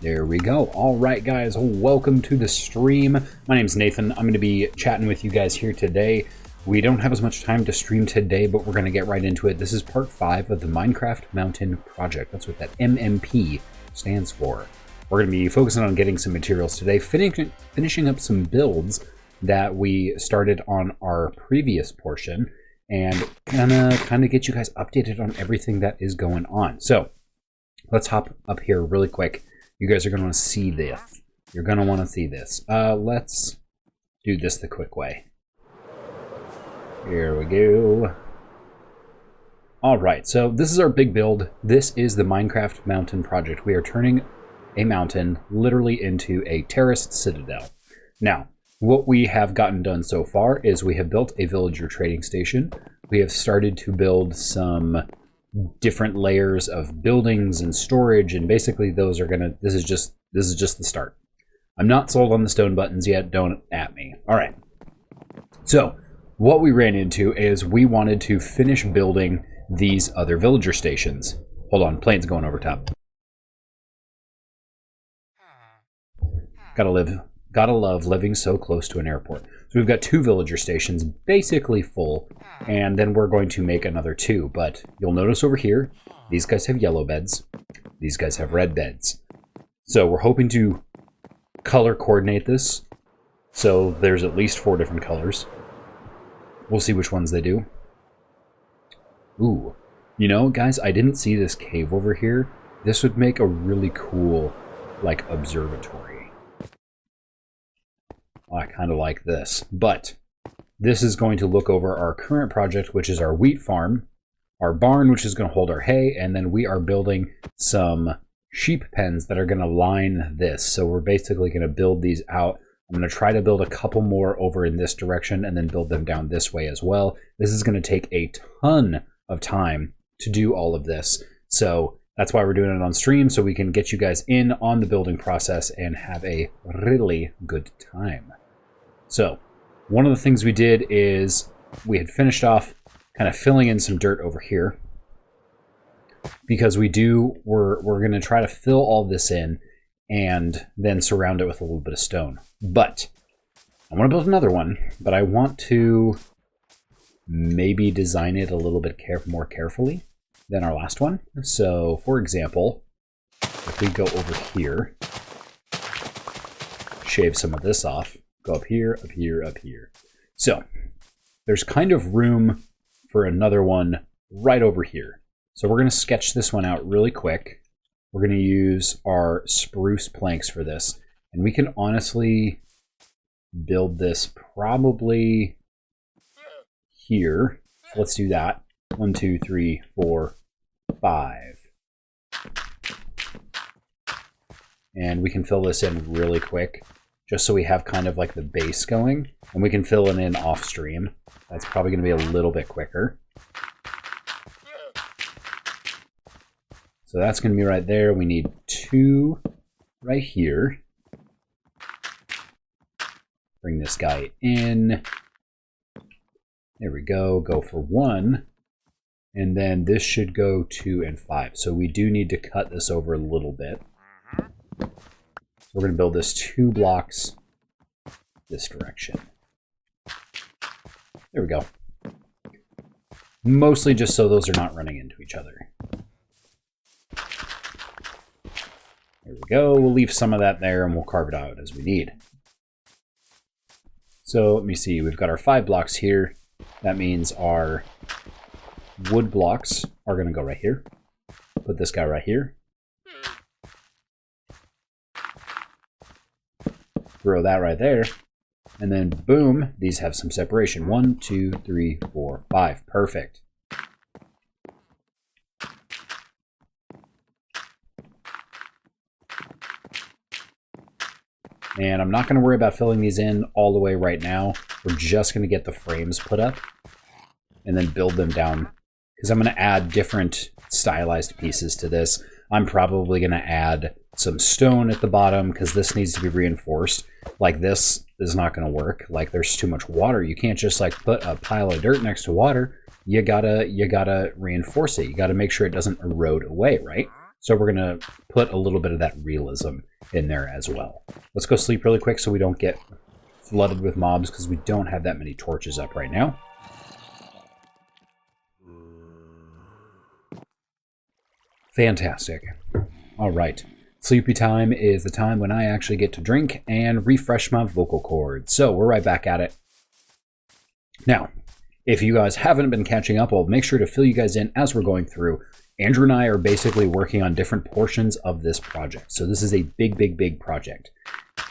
There we go. All right, guys, welcome to the stream. My name's Nathan. I'm going to be chatting with you guys here today. We don't have as much time to stream today, but we're going to get right into it. This is part 5 of the Minecraft Mountain Project. That's what that MMP stands for. We're going to be focusing on getting some materials today, finishing up some builds that we started on our previous portion, and kind of get you guys updated on everything that is going on. So let's hop up here really quick. You guys are going to want to see this. You're going to want to see this. Let's do this the quick way. Here we go. All right, so this is our big build. This is the Minecraft Mountain Project. We are turning a mountain literally into a terraced citadel. Now, what we have gotten done so far is we have built a villager trading station. We have started to build some different layers of buildings and storage, and basically those are gonna, this is just the start. I'm not sold on the stone buttons yet, don't at me. All right, so what we ran into is we wanted to finish building these other villager stations. Hold on, plane's going over top. Gotta love living so close to an airport. So we've got 2 villager stations basically full, and then we're going to make another 2. But you'll notice over here, these guys have yellow beds. These guys have red beds. So we're hoping to color coordinate this. So there's at least 4 different colors. We'll see which ones they do. Ooh, you know, guys, I didn't see this cave over here. This would make a really cool, like, observatory. I kind of like this, but this is going to look over our current project, which is our wheat farm, our barn, which is going to hold our hay, and then we are building some sheep pens that are going to line this. So we're basically going to build these out. I'm going to try to build a couple more over in this direction and then build them down this way as well. This is going to take a ton of time to do all of this. So that's why we're doing it on stream, so we can get you guys in on the building process and have a really good time. So one of the things we did is we had finished off kind of filling in some dirt over here, because we're going to try to fill all this in and then surround it with a little bit of stone. But I want to build another one, but I want to maybe design it a little bit more carefully than our last one. So for example, if we go over here, shave some of this off, go up here, up here, up here. So there's kind of room for another one right over here. So we're going to sketch this one out really quick. We're going to use our spruce planks for this. And we can honestly build this probably here. So let's do that. 1, 2, 3, 4, 5. And we can fill this in really quick, just so we have kind of like the base going, and we can fill it in off stream. That's probably going to be a little bit quicker. So that's going to be right there. We need 2 right here. Bring this guy in. There we go. Go for 1. And then this should go 2 and 5. So we do need to cut this over a little bit. We're going to build this 2 blocks this direction. There we go. Mostly just so those are not running into each other. There we go. We'll leave some of that there and we'll carve it out as we need. So let me see. We've got our 5 blocks here. That means our wood blocks are going to go right here. Put this guy right here. Throw that right there, and then boom, these have some separation. 1, 2, 3, 4, 5. Perfect. And I'm not going to worry about filling these in all the way right now. We're just going to get the frames put up and then build them down, because I'm going to add different stylized pieces to this. I'm probably going to add some stone at the bottom, because this needs to be reinforced. Like, this is not going to work. Like, there's too much water. You can't just like put a pile of dirt next to water. You gotta reinforce it. You gotta make sure it doesn't erode away, right? So we're going to put a little bit of that realism in there as well. Let's go sleep really quick so we don't get flooded with mobs, because we don't have that many torches up right now. Fantastic. All right. Sleepy time is the time when I actually get to drink and refresh my vocal cords. So we're right back at it. Now, if you guys haven't been catching up, I'll make sure to fill you guys in as we're going through. Andrew and I are basically working on different portions of this project. So this is a big, big, big project.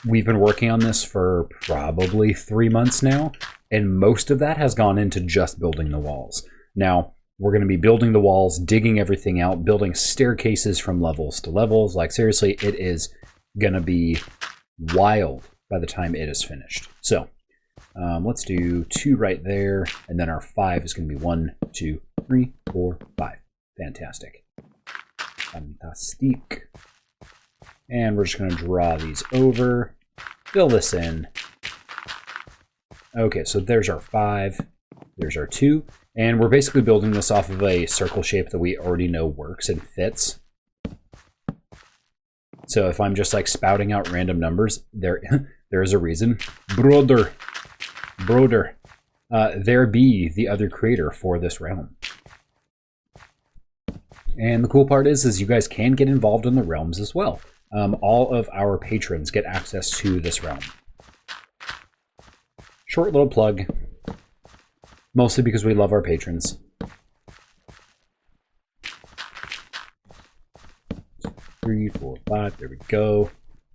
We've been working on this for probably 3 months now, and most of that has gone into just building the walls. Now, we're going to be building the walls, digging everything out, building staircases from levels to levels. Like, seriously, it is going to be wild by the time it is finished. So, let's do 2 right there, and then our 5 is going to be 1, 2, 3, 4, 5. Fantastic. Fantastic. And we're just going to draw these over, fill this in. Okay, so there's our 5, there's our 2, and we're basically building this off of a circle shape that we already know works and fits. So if I'm just like spouting out random numbers, there is a reason. Broder. There be the other creator for this realm. And the cool part is you guys can get involved in the realms as well. All of our patrons get access to this realm. Short little plug, mostly because we love our patrons. 3, 4, 5, there we go.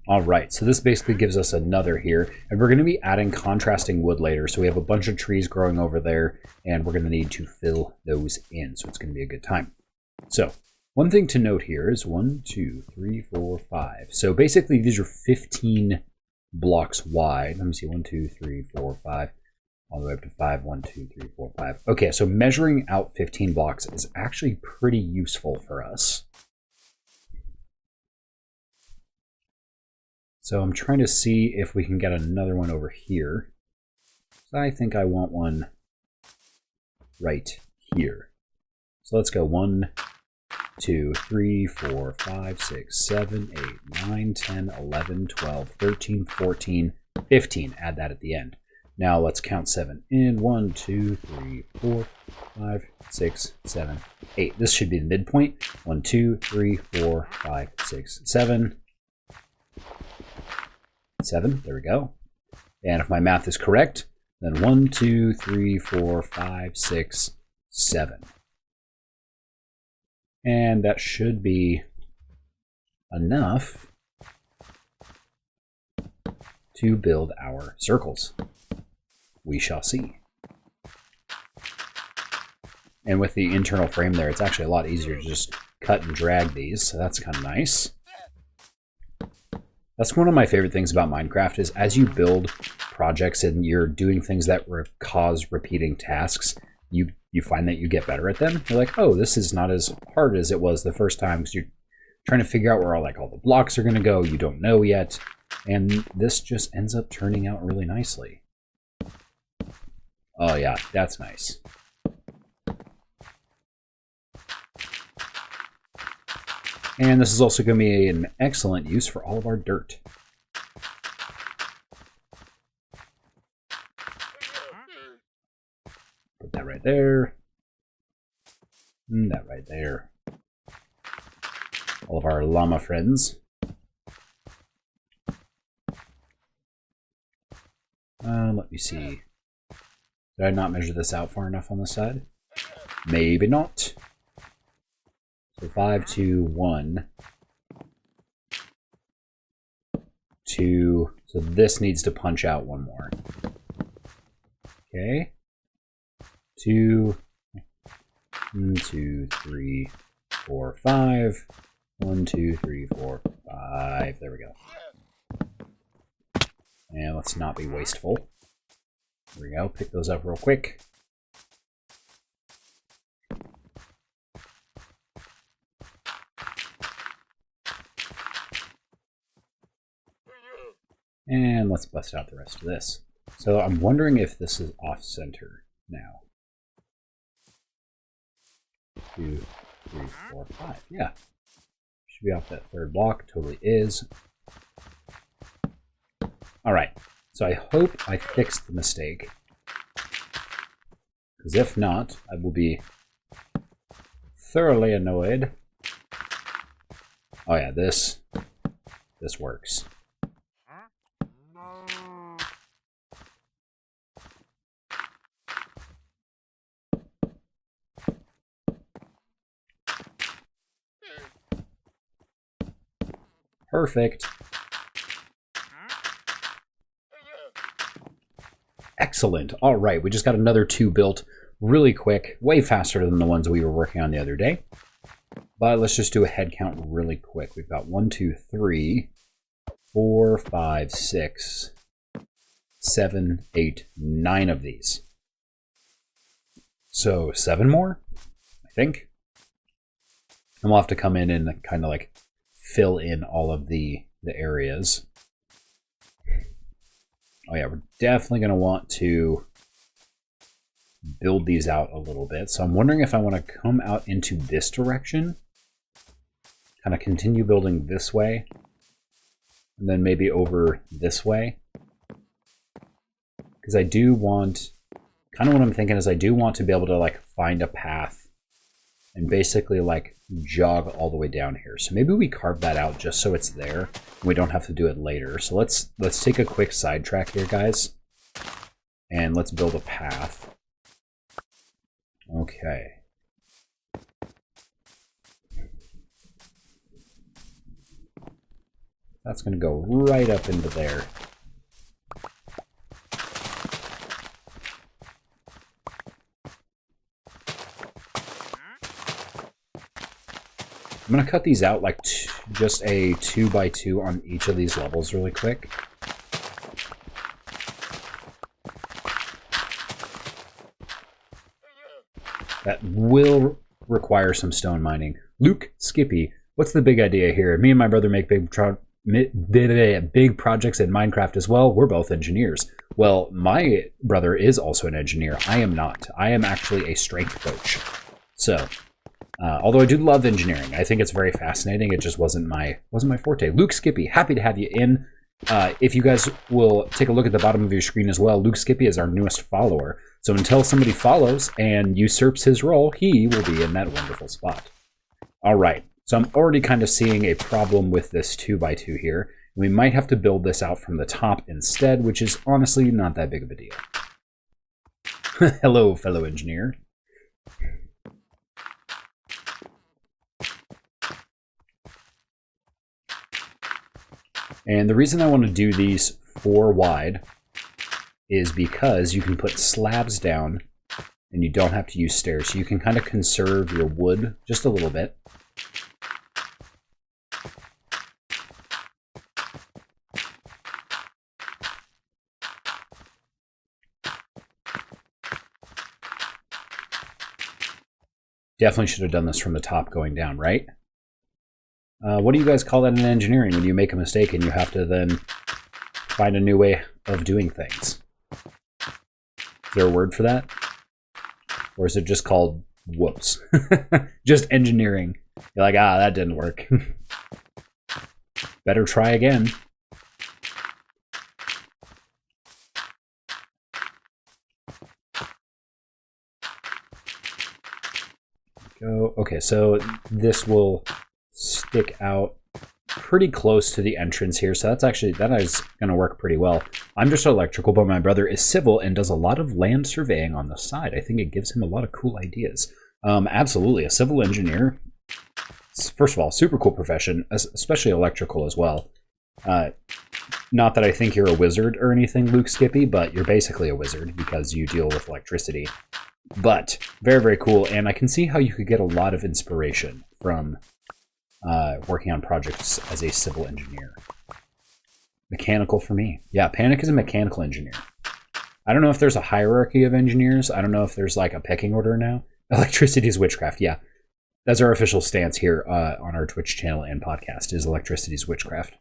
All right, so this basically gives us another here, and we're going to be adding contrasting wood later. So we have a bunch of trees growing over there, and we're going to need to fill those in. So it's going to be a good time. So one thing to note here is 1, 2, 3, 4, 5. So basically these are 15 blocks wide. Let me see, 1, 2, 3, 4, 5, all the way up to 5. 1, 2, 3, 4, 5. Okay, so measuring out 15 blocks is actually pretty useful for us. So I'm trying to see if we can get another one over here. So I think I want one right here. So let's go 1, 2, 3, 4, 5, 6, 7, 8, 9, 10, 11, 12, 13, 14, 15. Add that at the end. Now let's count 7 in. 1, 2, 3, 4, 5, 6, 7, 8. This should be the midpoint. 1, 2, 3, 4, 5, 6, 7. 7. There we go. And if my math is correct, then 1, 2, 3, 4, 5, 6, 7. And that should be enough to build our circles. We shall see. And with the internal frame there, it's actually a lot easier to just cut and drag these, so that's kind of nice. That's one of my favorite things about Minecraft is as you build projects and you're doing things that cause repeating tasks, you find that you get better at them. You're like, oh, this is not as hard as it was the first time because you're trying to figure out where all the blocks are going to go. You don't know yet. And this just ends up turning out really nicely. Oh yeah, that's nice. And this is also going to be an excellent use for all of our dirt. Put that right there. And that right there. All of our llama friends. Let me see. Did I not measure this out far enough on this side? Maybe not. So 5, 2, 1, 2. So this needs to punch out one more. Okay. 2, 2, 3, 4, 5. 1, 2, 3, 4, 5. There we go. And let's not be wasteful. There we go. Pick those up real quick. And let's bust out the rest of this. So I'm wondering if this is off-center now. 2, 3, 4, 5. Yeah. Should be off that third block. Totally is. All right. So I hope I fixed the mistake. Because if not, I will be thoroughly annoyed. Oh yeah, this works. Perfect. Excellent. All right, we just got another 2 built really quick, way faster than the ones we were working on the other day. But let's just do a head count really quick. We've got 1, 2, 3, 4, 5, 6, 7, 8, 9 of these. So 7 more, I think. And we'll have to come in and kind of like fill in all of the areas. Oh yeah, we're definitely going to want to build these out a little bit. So I'm wondering if I want to come out into this direction, kind of continue building this way, and then maybe over this way. Because I do want, kind of what I'm thinking is I do want to be able to like find a path and basically like jog all the way down here. So maybe we carve that out just so it's there and we don't have to do it later. So let's take a quick sidetrack here, guys, and let's build a path. Okay. That's going to go right up into there. I'm going to cut these out like just a 2 by 2 on each of these levels really quick. That will require some stone mining. Luke Skippy, what's the big idea here? Me and my brother make big projects in Minecraft as well. We're both engineers. Well, my brother is also an engineer. I am not. I am actually a strength coach. So, although I do love engineering, I think it's very fascinating. It just wasn't my forte. Luke Skippy, happy to have you in. If you guys will take a look at the bottom of your screen as well, Luke Skippy is our newest follower. So until somebody follows and usurps his role, he will be in that wonderful spot. All right. So I'm already kind of seeing a problem with this 2 by 2 here. We might have to build this out from the top instead, which is honestly not that big of a deal. Hello, fellow engineer. And the reason I want to do these 4 wide is because you can put slabs down and you don't have to use stairs. So you can kind of conserve your wood just a little bit. Definitely should have done this from the top going down, right? What do you guys call that in engineering when you make a mistake and you have to then find a new way of doing things? Is there a word for that? Or is it just called whoops? Just engineering. You're like, ah, that didn't work. Better try again. Go. Okay, so this will stick out pretty close to the entrance here, so that is going to work pretty well. I'm just electrical, but my brother is civil and does a lot of land surveying on the side. I think it gives him a lot of cool ideas. Absolutely, a civil engineer, first of all, super cool profession, especially electrical as well. Not that I think you're a wizard or anything, Luke Skippy, but you're basically a wizard because you deal with electricity. But very, very cool, and I can see how you could get a lot of inspiration from working on projects as a civil engineer. Mechanical for me. Yeah, Panic is a mechanical engineer. I don't know if there's a hierarchy of engineers. I don't know if there's like a pecking order now. Electricity is witchcraft, yeah. That's our official stance here on our Twitch channel and podcast, is electricity is witchcraft.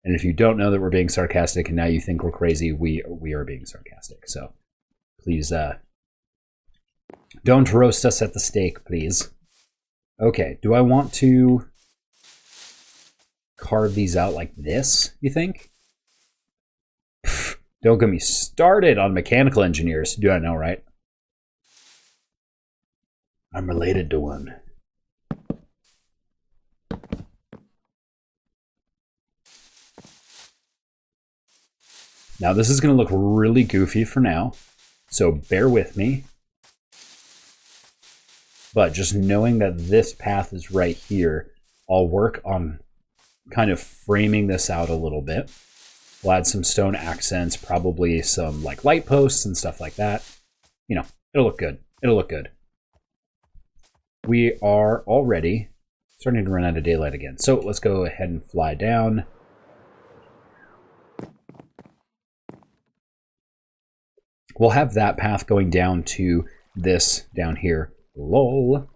And if you don't know that we're being sarcastic and now you think we're crazy, we are being sarcastic. So please don't roast us at the stake, please. Okay, do I want to carve these out like this, you think? Pfft, don't get me started on mechanical engineers. Do I know, right? I'm related to one. Now this is going to look really goofy for now, so bear with me. But just knowing that this path is right here, I'll work on kind of framing this out a little bit. We'll add some stone accents, probably some like light posts and stuff like that. You know, it'll look good. It'll look good. We are already starting to run out of daylight again. So let's go ahead and fly down. We'll have that path going down to this down here. Lol.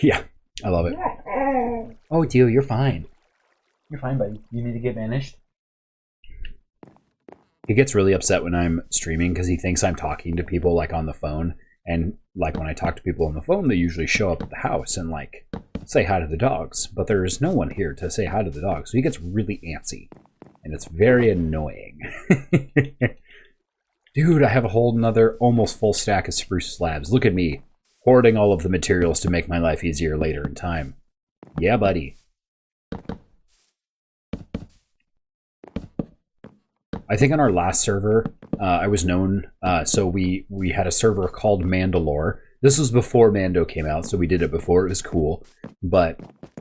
Yeah, I love it. Oh, Dio, you're fine. You're fine, buddy. You need to get banished. He gets really upset when I'm streaming because he thinks I'm talking to people like on the phone. And like when I talk to people on the phone, they usually show up at the house and like say hi to the dogs. But there's no one here to say hi to the dogs. So he gets really antsy. And it's very annoying. Dude, I have a whole nother almost full stack of spruce slabs. Look at me, hoarding all of the materials to make my life easier later in time. Yeah, buddy. I think on our last server, I was known, so we had a server called Mandalore. This was before Mando came out, so we did it before. It was cool. But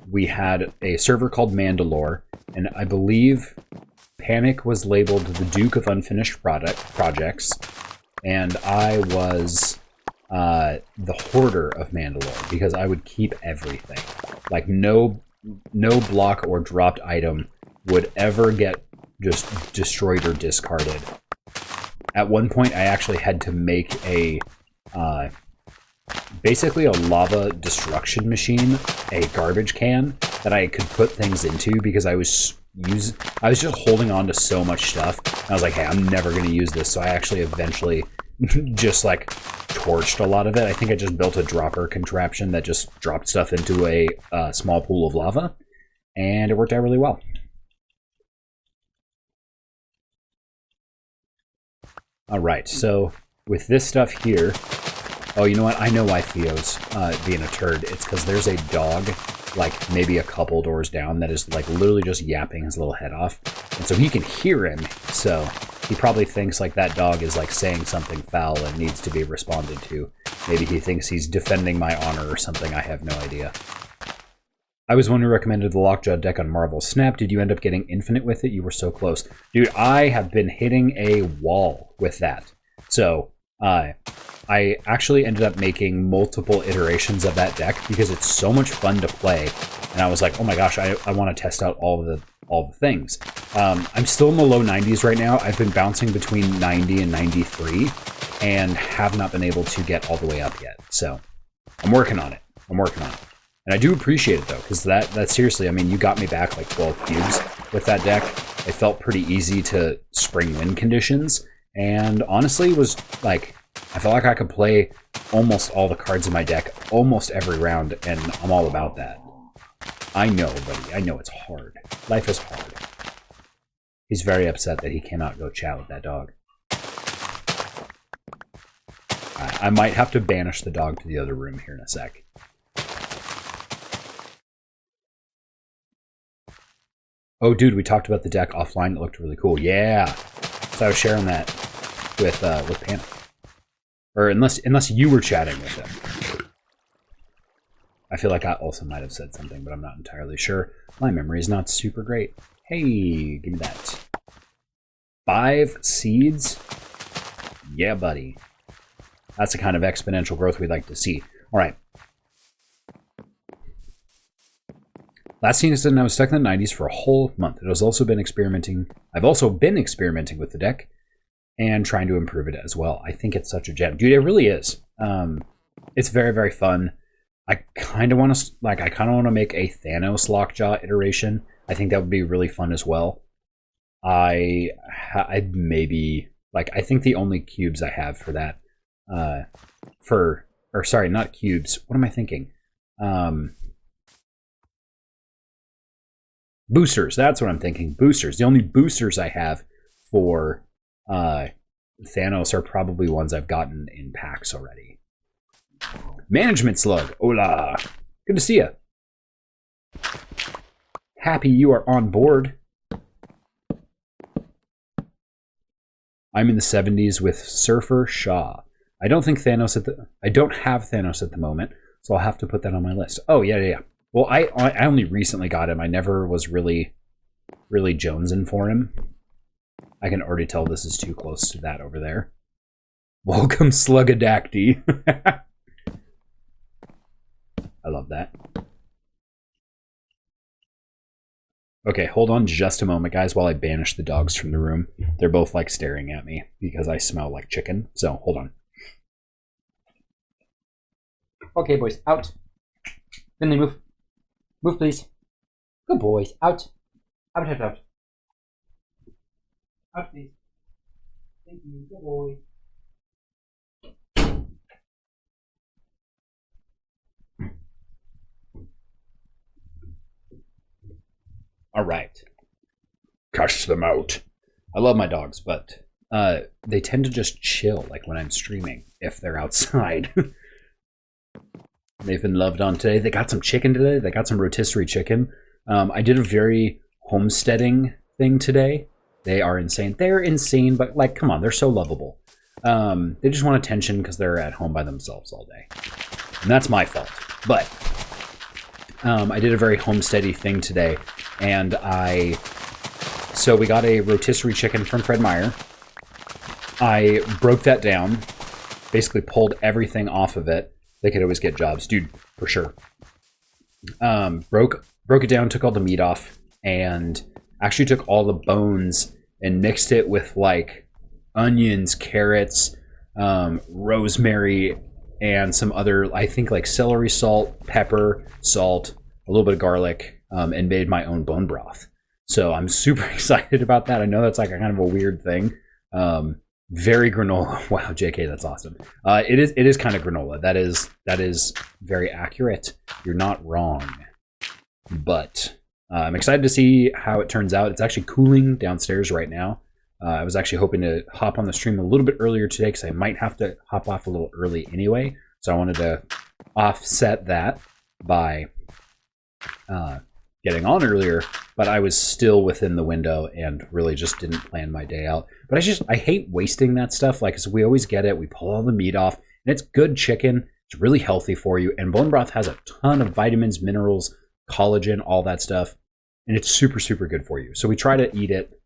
we had a server called Mandalore, and I believe Panic was labeled the Duke of Unfinished Projects, and I was the hoarder of Mandalore, because I would keep everything. Like, no block or dropped item would ever get just destroyed or discarded. At one point, I actually had to make a basically a lava destruction machine, a garbage can that I could put things into because I was just holding on to so much stuff. And I was like, hey, I'm never going to use this. So I actually eventually just like torched a lot of it. I think I just built a dropper contraption that just dropped stuff into a small pool of lava, and it worked out really well. All right, so with this stuff here, oh, you know what? I know why Theo's being a turd. It's because there's a dog, like maybe a couple doors down, that is like literally just yapping his little head off. And so he can hear him, so he probably thinks like that dog is like saying something foul and needs to be responded to. Maybe he thinks he's defending my honor or something. I have no idea. I was one who recommended the Lockjaw deck on Marvel Snap. Did you end up getting infinite with it? You were so close. Dude, I have been hitting a wall with that. So, I actually ended up making multiple iterations of that deck because it's so much fun to play. And I was like, oh my gosh, I want to test out all the things. I'm still in the low 90s right now. I've been bouncing between 90 and 93 and have not been able to get all the way up yet. So, I'm working on it. And I do appreciate it, though, because that seriously, I mean, you got me back like 12 cubes with that deck. It felt pretty easy to spring win conditions, and honestly was like, I felt like I could play almost all the cards in my deck almost every round, and I'm all about that. I know, buddy. I know it's hard. Life is hard. He's very upset that he cannot go chat with that dog. I might have to banish the dog to the other room here in a sec. Oh, dude, we talked about the deck offline. It looked really cool. Yeah. So I was sharing that with Panic. Or unless you were chatting with him. I feel like I also might have said something, but I'm not entirely sure. My memory is not super great. Hey, give me that. 5 seeds? Yeah, buddy. That's the kind of exponential growth we'd like to see. All right. Last season, I was stuck in the 90s for a whole month. I've also been experimenting with the deck and trying to improve it as well. I think it's such a gem. Dude, it really is. It's very, very fun. I kind of want to make a Thanos Lockjaw iteration. I think that would be really fun as well. I think the only cubes I have for that, for or sorry, not cubes. What am I thinking? Boosters. That's what I'm thinking. Boosters. The only boosters I have for Thanos are probably ones I've gotten in packs already. Management Slug. Hola. Good to see you. Happy you are on board. I'm in the 70s with Surfer Shaw. I don't have Thanos at the moment, so I'll have to put that on my list. Oh, yeah. Well, I only recently got him. I never was really jonesing for him. I can already tell this is too close to that over there. Welcome, Slugadacty. I love that. Okay, hold on just a moment, guys, while I banish the dogs from the room. They're both, like, staring at me because I smell like chicken. So, hold on. Okay, boys, out. Finley, move. Move, please. Good boys, out. Out. Out, please. Thank you, good boy. All right. Cash them out. I love my dogs, but they tend to just chill, like when I'm streaming, if they're outside. They've been loved on today. They got some chicken today. They got some rotisserie chicken. I did a very homesteading thing today. They are insane. They're insane, but like, come on, they're so lovable. They just want attention because they're at home by themselves all day. And that's my fault. But I did a very homesteady thing today. And so we got a rotisserie chicken from Fred Meyer. I broke that down, basically pulled everything off of it. They could always get jobs, dude, for sure. Broke it down, took all the meat off, and actually took all the bones and mixed it with like onions, carrots, rosemary, and some other, I think like celery salt, pepper, salt, a little bit of garlic, and made my own bone broth. So I'm super excited about that. I know that's like a kind of a weird thing. Very granola. Wow, JK, that's awesome. It is kind of granola. That is very accurate. You're not wrong. But I'm excited to see how it turns out. It's actually cooling downstairs right now. I was actually hoping to hop on the stream a little bit earlier today because I might have to hop off a little early anyway. So I wanted to offset that by getting on earlier, but I was still within the window and really just didn't plan my day out. But I hate wasting that stuff. Like, we always get it. We pull all the meat off, and it's good chicken. It's really healthy for you. And bone broth has a ton of vitamins, minerals, collagen, all that stuff. And it's super, super good for you. So we try to eat it.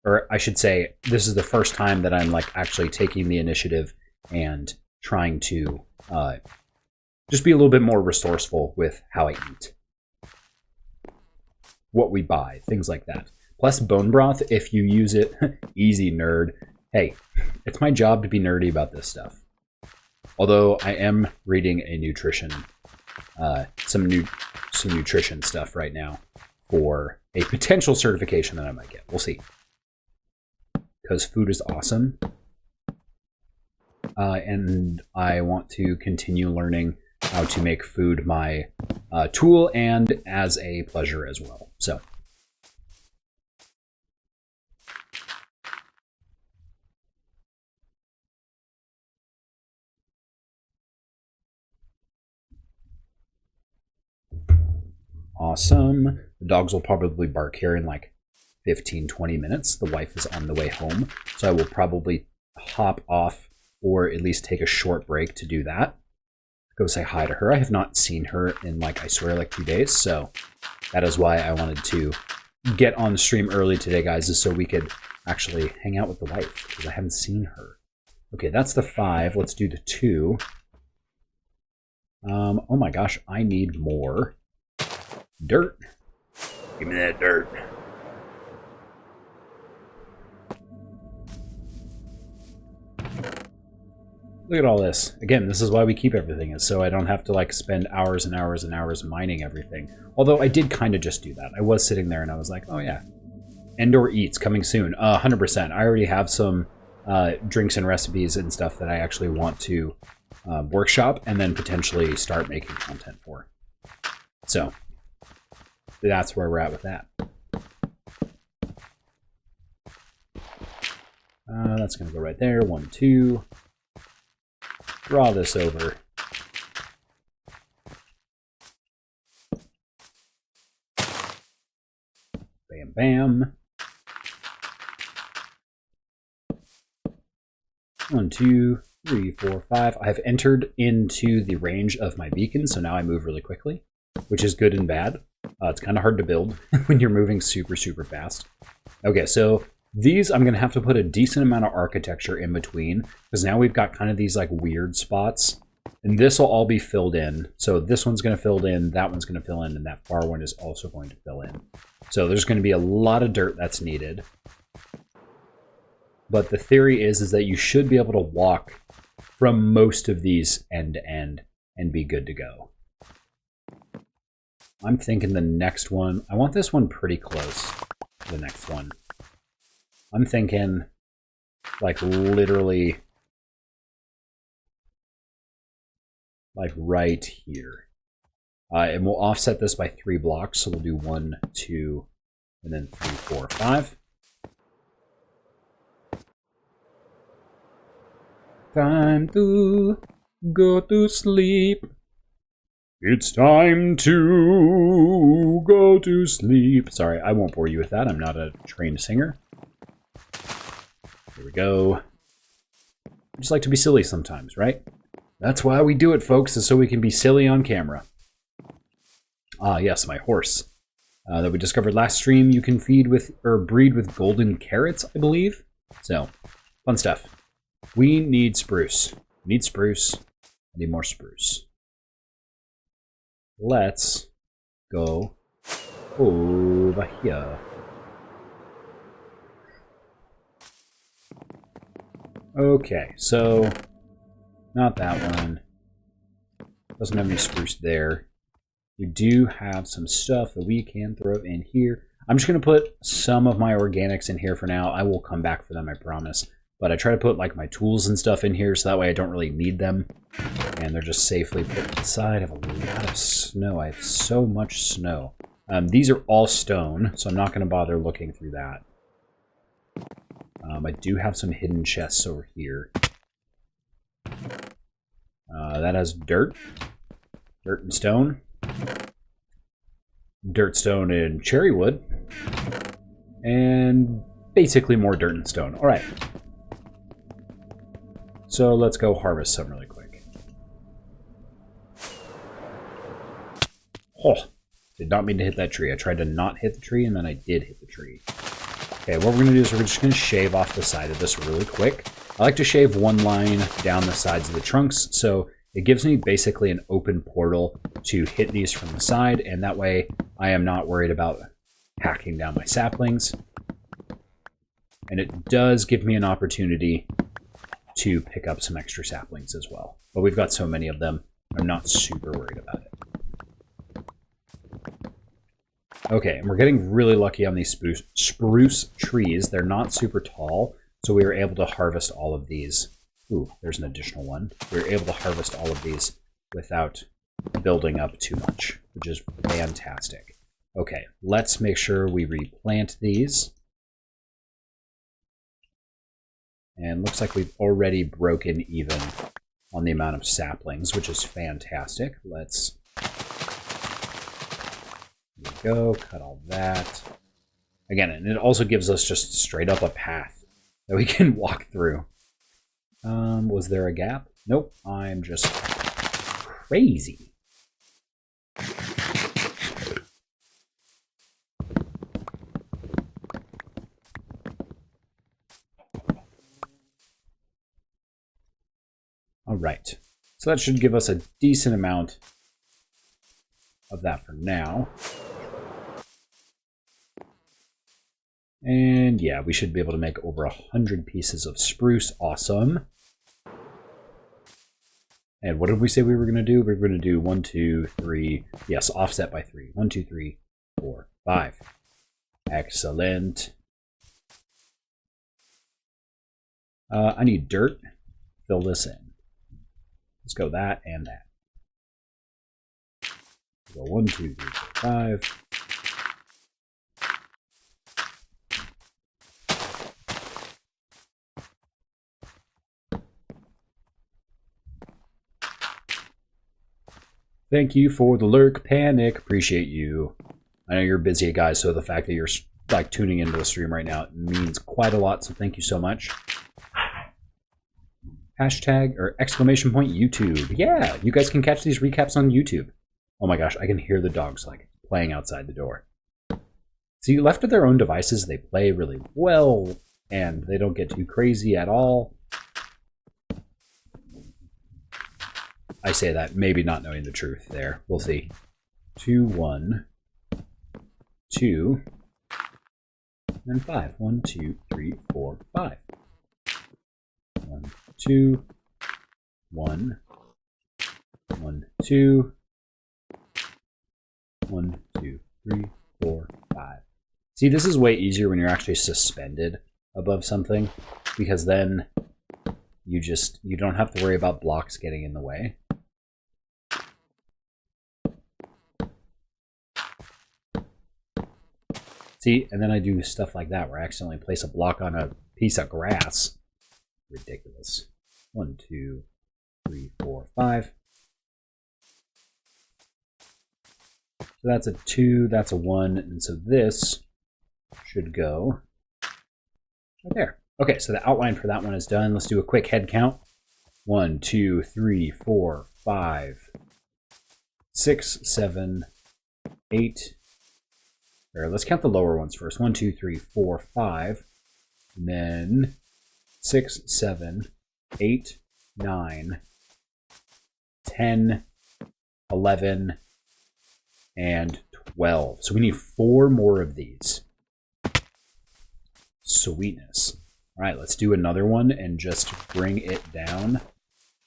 Or I should say, this is the first time that I'm like actually taking the initiative and trying to just be a little bit more resourceful with how I eat. What we buy, things like that. Plus bone broth, if you use it, easy nerd. Hey, it's my job to be nerdy about this stuff. Although I am reading a nutrition, some nutrition stuff right now for a potential certification that I might get. We'll see. Because food is awesome. And I want to continue learning how to make food my tool and as a pleasure as well. So. Awesome. The dogs will probably bark here in like 15-20 minutes. The wife is on the way home, so I will probably hop off or at least take a short break to do that. Go say hi to her. I have not seen her in like, I swear, like 2 days, so that is why I wanted to get on the stream early today, guys, is so we could actually hang out with the wife, because I haven't seen her. Okay, that's the 5. Let's do the 2. Oh my gosh, I need more dirt. Give me that dirt. Look at all this. Again, this is why we keep everything, is so I don't have to like spend hours and hours and hours mining everything. Although I did kind of just do that. I was sitting there and I was like, oh yeah. Endor Eats coming soon. 100%. I already have some drinks and recipes and stuff that I actually want to workshop and then potentially start making content for. So that's where we're at with that. That's going to go right there. 1, 2. Draw this over. Bam, bam. 1, 2, 3, 4, 5. I've entered into the range of my beacon, so now I move really quickly, which is good and bad. It's kind of hard to build when you're moving super, super fast. Okay, so these I'm going to have to put a decent amount of architecture in between, because now we've got kind of these like weird spots, and this will all be filled in. So this one's going to fill in, that one's going to fill in, and that far one is also going to fill in. So there's going to be a lot of dirt that's needed. But the theory is that you should be able to walk from most of these end to end and be good to go. I'm thinking the next one, I want this one pretty close to the next one. I'm thinking like literally like right here. And we'll offset this by 3 blocks. So we'll do 1, 2, and then 3, 4, 5. Time to go to sleep. It's time to go to sleep. Sorry, I won't bore you with that. I'm not a trained singer. Here we go. I just like to be silly sometimes, right? That's why we do it, folks, is so we can be silly on camera. Ah, yes, my horse that we discovered last stream. You can feed with or breed with golden carrots, I believe. So, fun stuff. We need spruce. We need spruce. I need more spruce. Let's go over here. Okay, so not that one. Doesn't have any spruce there. We do have some stuff that we can throw in here. I'm just going to put some of my organics in here for now. I will come back for them, I promise. But I try to put like my tools and stuff in here so that way I don't really need them. And they're just safely put aside. I have a lot of snow. I have so much snow. These are all stone, so I'm not going to bother looking through that. I do have some hidden chests over here. That has dirt. Dirt and stone. Dirt, stone, and cherry wood. And basically more dirt and stone. All right. So let's go harvest some really quick. Oh, did not mean to hit that tree. I tried to not hit the tree, and then I did hit the tree. Okay, what we're going to do is we're just going to shave off the side of this really quick. I like to shave one line down the sides of the trunks, so it gives me basically an open portal to hit these from the side, and that way I am not worried about hacking down my saplings. And it does give me an opportunity to pick up some extra saplings as well. But we've got so many of them, I'm not super worried about it. Okay, and we're getting really lucky on these spruce trees. They're not super tall, so we were able to harvest all of these. Ooh, there's an additional one. We were able to harvest all of these without building up too much, which is fantastic. Okay, let's make sure we replant these. And looks like we've already broken even on the amount of saplings, which is fantastic. Let's, there we go, cut all that. Again, and it also gives us just straight up a path that we can walk through. Was there a gap? Nope, I'm just crazy. All right, so that should give us a decent amount of that for now. And yeah, we should be able to make over 100 pieces of spruce. Awesome. And what did we say we were going to do? We were going to do 1, 2, 3. Yes, offset by 3. 1, 2, 3, 4, 5. Excellent. I need dirt. Fill this in. Let's go that and that. Go 1, 2, 3, 4, 5. Thank you for the lurk, Panic. Appreciate you. I know you're busy, guys, so the fact that you're like tuning into the stream right now means quite a lot, so thank you so much. Hashtag or exclamation point YouTube. Yeah, you guys can catch these recaps on YouTube. Oh my gosh, I can hear the dogs like playing outside the door. See, left to their own devices, they play really well, and they don't get too crazy at all. I say that, maybe not knowing the truth there. We'll see. 2, 1, 2, and 5. 1, 2, 3, 4, 5. 1, 2, 1, 1, 2, 1, 2, 3, 4, 5. See, this is way easier when you're actually suspended above something, because then you don't have to worry about blocks getting in the way. See, and then I do stuff like that where I accidentally place a block on a piece of grass. Ridiculous. 1, 2, 3, 4, 5. So that's a 2, that's a 1, and so this should go right there. Okay, so the outline for that one is done. Let's do a quick head count. 1, 2, 3, 4, 5, 6, 7, 8. Or let's count the lower ones first. 1, 2, 3, 4, 5. And then 6, 7, 8, 9, 10, 11, and 12. So we need 4 more of these. Sweetness. All right, let's do another one and just bring it down.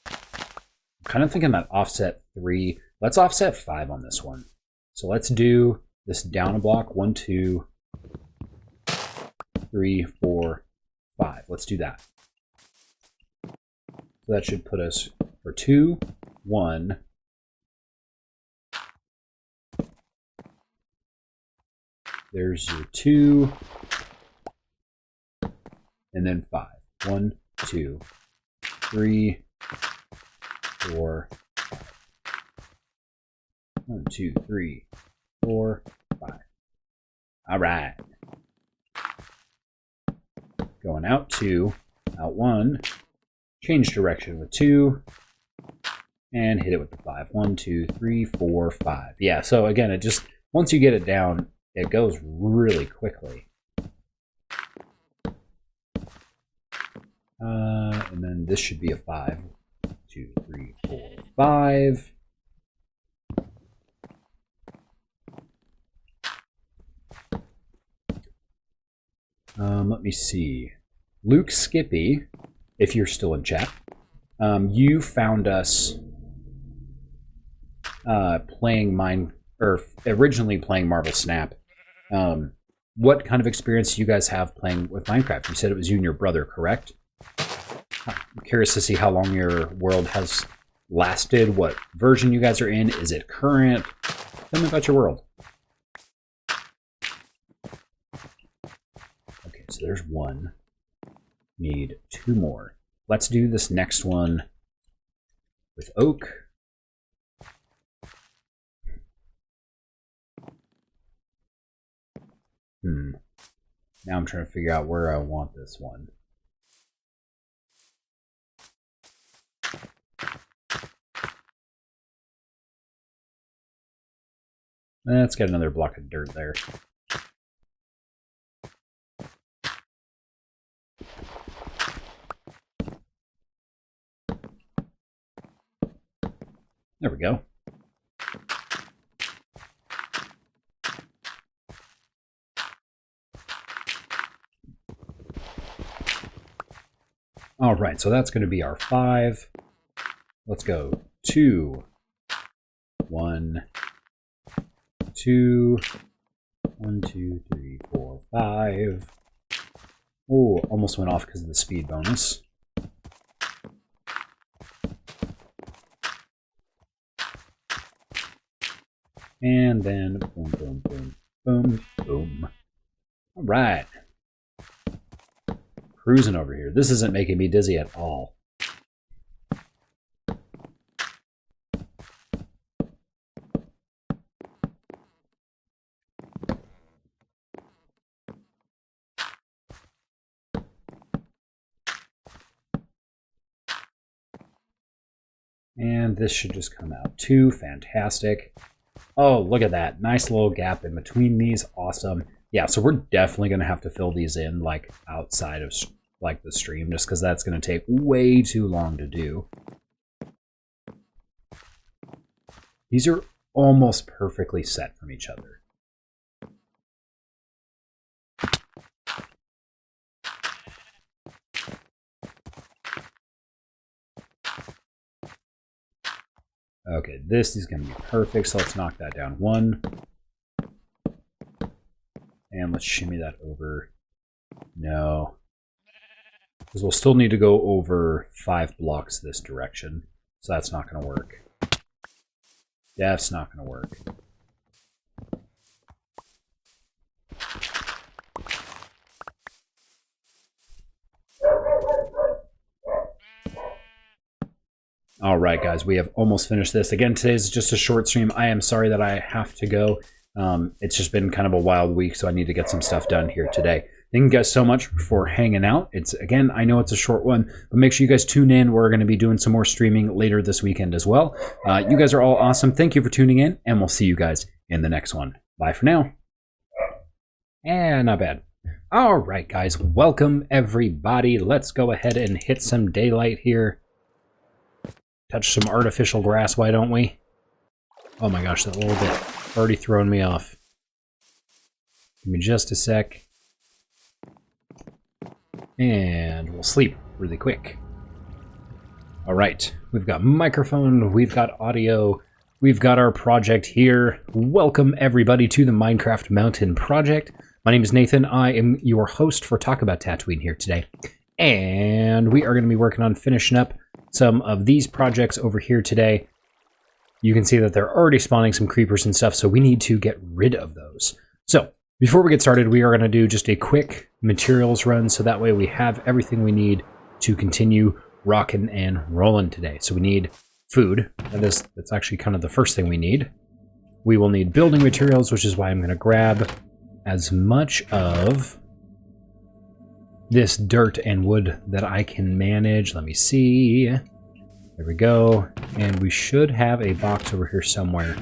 I'm kind of thinking that offset 3. Let's offset 5 on this one. So let's do this down a block. 1, 2, 3, 4, 5. Let's do that. So that should put us for 2, 1. There's your 2. And then 5. 1, 2, 3, 4. 1, 2, 3, 4, 5. All right. Going out 2, out 1. Change direction with 2. And hit it with the 5. 1, 2, 3, 4, 5. Yeah, so again, it just, once you get it down, it goes really quickly. And then this should be a 5. 2, 3, 4, 5. Let me see. Luke Skippy, if you're still in chat, you found us originally playing Marvel Snap. What kind of experience do you guys have playing with Minecraft? You said it was you and your brother, correct? I'm curious to see how long your world has lasted, what version you guys are in. Is it current? Tell me about your world. Okay, so there's 1. Need 2 more. Let's do this next one with oak. Now I'm trying to figure out where I want this one. Let's get another block of dirt there. There we go. All right, so that's going to be our 5. Let's go 2, 1, 2, 1, 2, 3, 4, 5. Oh, almost went off because of the speed bonus. And then boom, boom, boom, boom, boom. All right. Cruising over here. This isn't making me dizzy at all. And this should just come out too. Fantastic. Oh, look at that. Nice little gap in between these. Awesome. Yeah, so we're definitely going to have to fill these in, like, outside of, like, the stream, just because that's going to take way too long to do. These are almost perfectly set from each other. Okay, this is going to be perfect, so let's knock that down one. And let's shimmy that over. No. Because we'll still need to go over 5 blocks this direction, so that's not going to work. That's not going to work. All right, guys, we have almost finished this. Again, today's just a short stream. I am sorry that I have to go. It's just been kind of a wild week, so I need to get some stuff done here today. Thank you guys so much for hanging out. Again, I know it's a short one, but make sure you guys tune in. We're going to be doing some more streaming later this weekend as well. You guys are all awesome. Thank you for tuning in, and we'll see you guys in the next one. Bye for now. And not bad. All right, guys, welcome everybody. Let's go ahead and hit some daylight here. Touch some artificial grass, why don't we? Oh my gosh, that little bit already thrown me off. Give me just a sec. And we'll sleep really quick. All right, we've got microphone, we've got audio, we've got our project here. Welcome everybody to the Minecraft Mountain Project. My name is Nathan. I am your host for Talk About Tatooine here today. And we are going to be working on finishing up some of these projects over here today. You can see that they're already spawning some creepers and stuff, so we need to get rid of those. So, before we get started, we are going to do just a quick materials run, so that way we have everything we need to continue rocking and rolling today. So we need food. That's actually kind of the first thing we need. We will need building materials, which is why I'm going to grab as much of this dirt and wood that I can manage. Let me see. There we go. And we should have a box over here somewhere.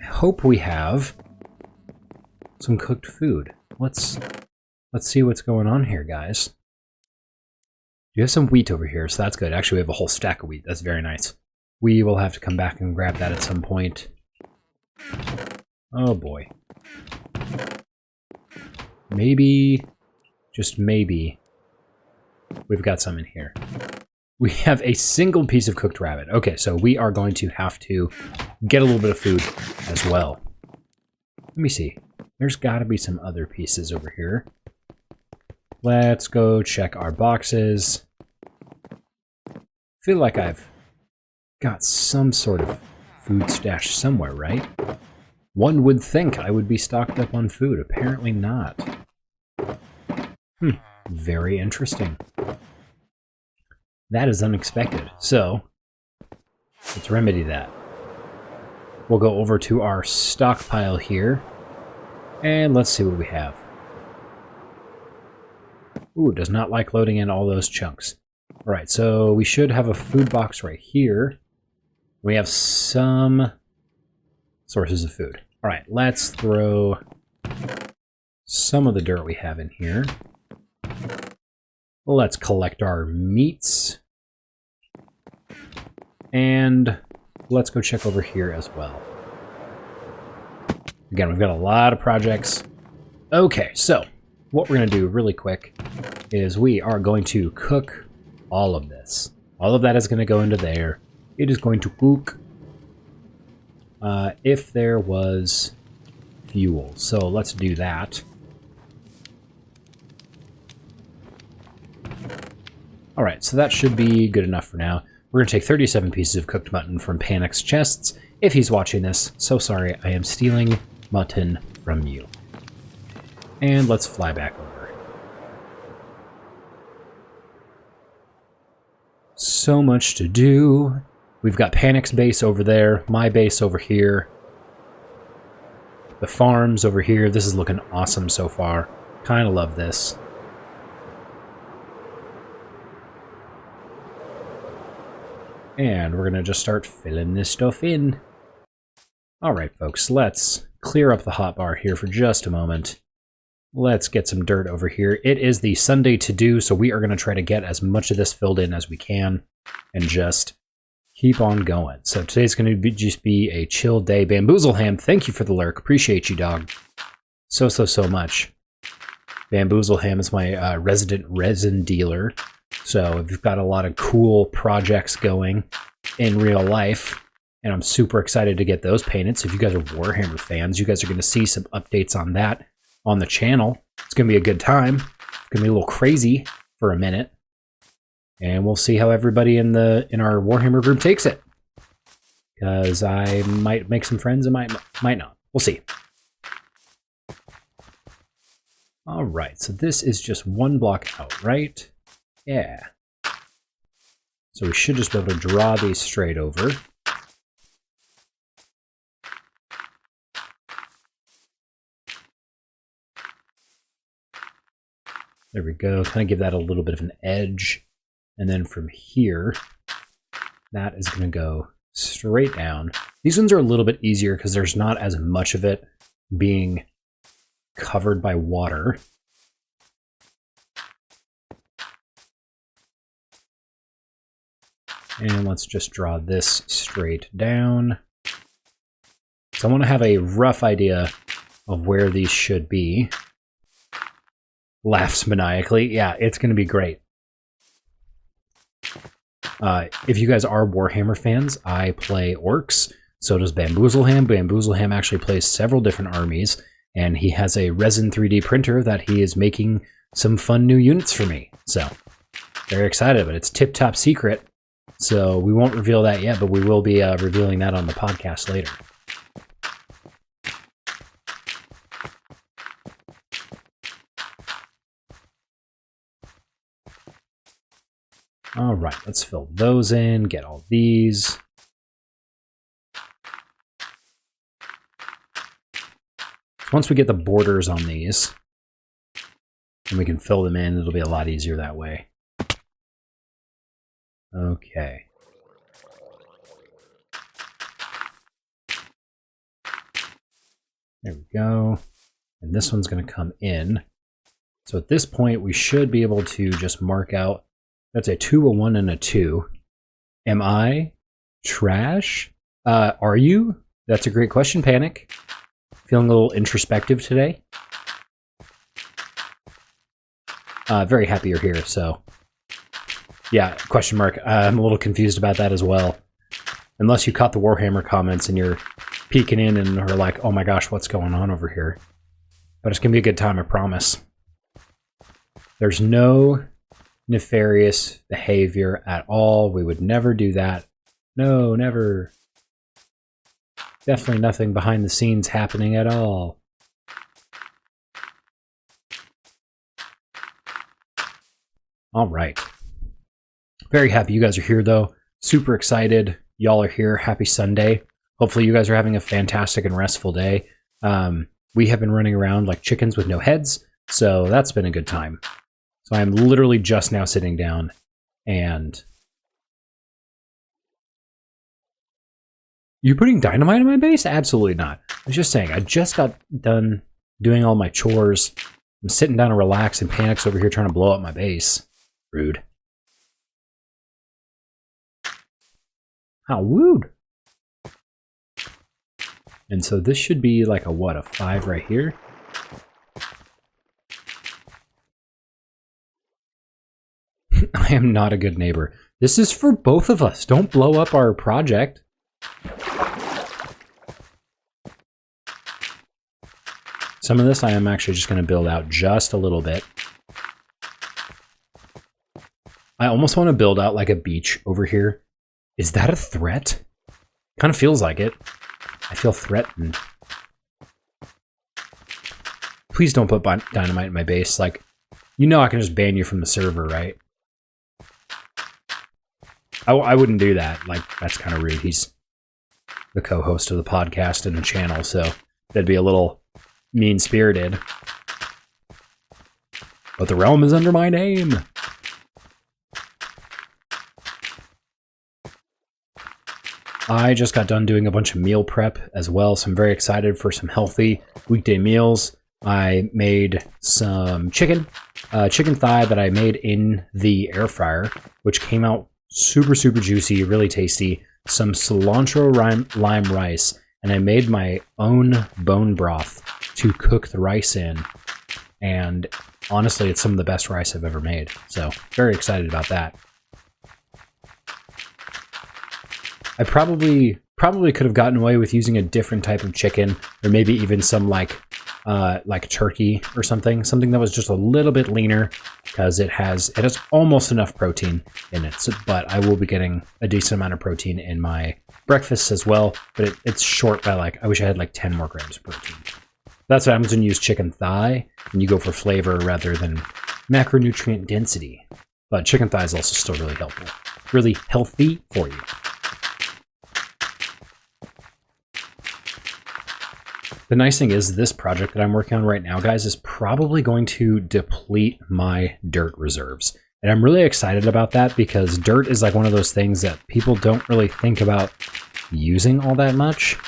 I hope we have some cooked food. Let's see what's going on here, guys. You have some wheat over here, so that's good. Actually, we have a whole stack of wheat. That's very nice. We will have to come back and grab that at some point. Oh boy. Maybe, just maybe, we've got some in here. We have a single piece of cooked rabbit. Okay, so we are going to have to get a little bit of food as well. Let me see. There's got to be some other pieces over here. Let's go check our boxes. I feel like I've got some sort of food stash somewhere, right? One would think I would be stocked up on food. Apparently not. Very interesting. That is unexpected. So, let's remedy that. We'll go over to our stockpile here. And let's see what we have. Ooh, it does not like loading in all those chunks. Alright, so we should have a food box right here. We have some sources of food. Alright, let's throw some of the dirt we have in here. Let's collect our meats. And let's go check over here as well. Again, we've got a lot of projects. Okay, so what we're going to do really quick is we are going to cook all of this. All of that is going to go into there. It is going to cook if there was fuel. So let's do that. Alright, so that should be good enough for now. We're going to take 37 pieces of cooked mutton from Panic's chests. If he's watching this, so sorry, I am stealing mutton from you. And let's fly back over. So much to do. We've got Panic's base over there, my base over here, the farms over here. This is looking awesome so far. Kind of love this. And we're going to just start filling this stuff in. Alright, folks, let's clear up the hotbar here for just a moment. Let's get some dirt over here. It is the Sunday to-do, so we are going to try to get as much of this filled in as we can and just keep on going. So today's going to just be a chill day. Bamboozle Ham, thank you for the lurk. Appreciate you, dog. So much. Bamboozle Ham is my resident resin dealer. So we've got a lot of cool projects going in real life, and I'm super excited to get those painted. So if you guys are Warhammer fans, you guys are going to see some updates on that on the channel. It's going to be a good time. It's going to be a little crazy for a minute, and we'll see how everybody in our Warhammer group takes it. Because I might make some friends and might not. We'll see. All right, so this is just one block out, right? Yeah. So we should just be able to draw these straight over. There we go. Kind of give that a little bit of an edge. And then from here, that is going to go straight down. These ones are a little bit easier because there's not as much of it being covered by water. And let's just draw this straight down. So I want to have a rough idea of where these should be. Laughs maniacally. Yeah, it's going to be great. If you guys are Warhammer fans, I play orcs. So does Bamboozle Ham. Bamboozle Ham actually plays several different armies. And he has a resin 3D printer that he is making some fun new units for me. So, very excited, but it's tip-top secret. So we won't reveal that yet, but we will be revealing that on the podcast later. All right, let's fill those in, get all these. Once we get the borders on these, and we can fill them in, it'll be a lot easier that way. Okay. There we go. And this one's going to come in. So at this point, we should be able to just mark out. That's a 2, a 1, and a 2. Am I trash? Are you? That's a great question, Panic. Feeling a little introspective today. Very happy you're here, so... Yeah, question mark. I'm a little confused about that as well. Unless you caught the Warhammer comments and you're peeking in and are like, oh my gosh, what's going on over here? But it's going to be a good time, I promise. There's no nefarious behavior at all. We would never do that. No, never. Definitely nothing behind the scenes happening at all. All right. Very happy you guys are here, though. Super excited. Y'all are here. Happy Sunday. Hopefully you guys are having a fantastic and restful day. We have been running around like chickens with no heads, so that's been a good time. So I'm literally just now sitting down and... You putting dynamite in my base? Absolutely not. I was just saying, I just got done doing all my chores. I'm sitting down to relax, and Panic's over here trying to blow up my base. Rude. How rude. And so this should be like a, what, a 5 right here? I am not a good neighbor. This is for both of us. Don't blow up our project. Some of this I am actually just going to build out just a little bit. I almost want to build out like a beach over here Is that a threat? Kind of feels like it. I feel threatened. Please don't put dynamite in my base. Like, you know I can just ban you from the server, right? I wouldn't do that. Like, that's kind of rude. He's the co-host of the podcast and the channel, so that'd be a little mean-spirited. But the realm is under my name. I just got done doing a bunch of meal prep as well, so I'm very excited for some healthy weekday meals. I made some chicken thigh that I made in the air fryer, which came out super, super juicy, really tasty. Some cilantro lime rice, and I made my own bone broth to cook the rice in. And honestly, it's some of the best rice I've ever made. So very excited about that. I probably could have gotten away with using a different type of chicken, or maybe even some like turkey or something that was just a little bit leaner, because it has almost enough protein in it. So, but I will be getting a decent amount of protein in my breakfast as well. But it's short by I wish I had like 10 more grams of protein. That's what happens when you use chicken thigh, and you go for flavor rather than macronutrient density. But chicken thigh is also still really helpful, really healthy for you. The nice thing is this project that I'm working on right now, guys, is probably going to deplete my dirt reserves. And I'm really excited about that because dirt is like one of those things that people don't really think about using all that much.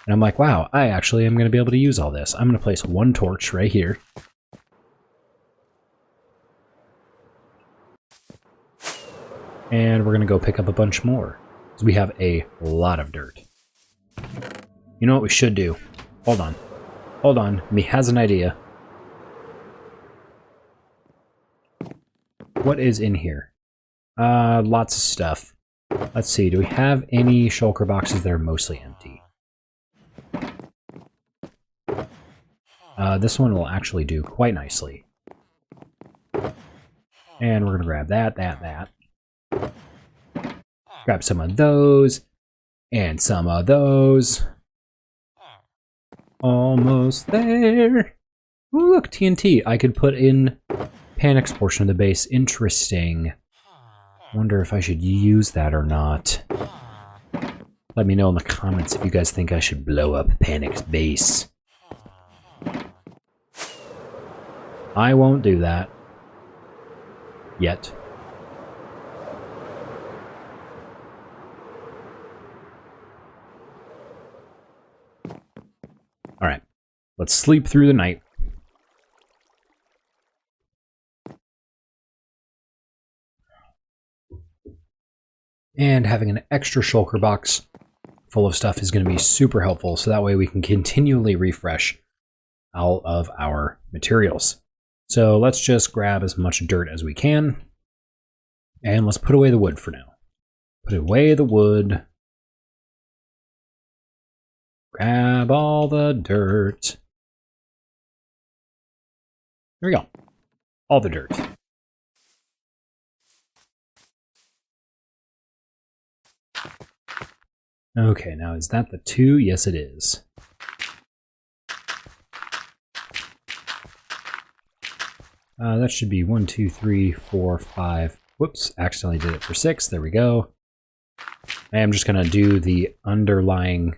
And I'm like, wow, I actually am going to be able to use all this. I'm going to place one torch right here. And we're going to go pick up a bunch more, because we have a lot of dirt. You know what we should do? Hold on. Me has an idea. What is in here? Lots of stuff. Let's see. Do we have any shulker boxes that are mostly empty? This one will actually do quite nicely. And we're going to grab that. Grab some of those. And some of those. Almost there. Ooh, look, TNT. I could put in Panic's portion of the base. Interesting. Wonder if I should use that or not. Let me know in the comments if you guys think I should blow up Panic's base. I won't do that. Yet. Alright, let's sleep through the night. And having an extra shulker box full of stuff is going to be super helpful, so that way we can continually refresh all of our materials. So let's just grab as much dirt as we can, and let's put away the wood for now. Put away the wood. Grab all the dirt. There we go. All the dirt. Okay, now is that the 2? Yes, it is. That should be 1, 2, 3, 4, 5. Whoops, accidentally did it for 6. There we go. I am just going to do the underlying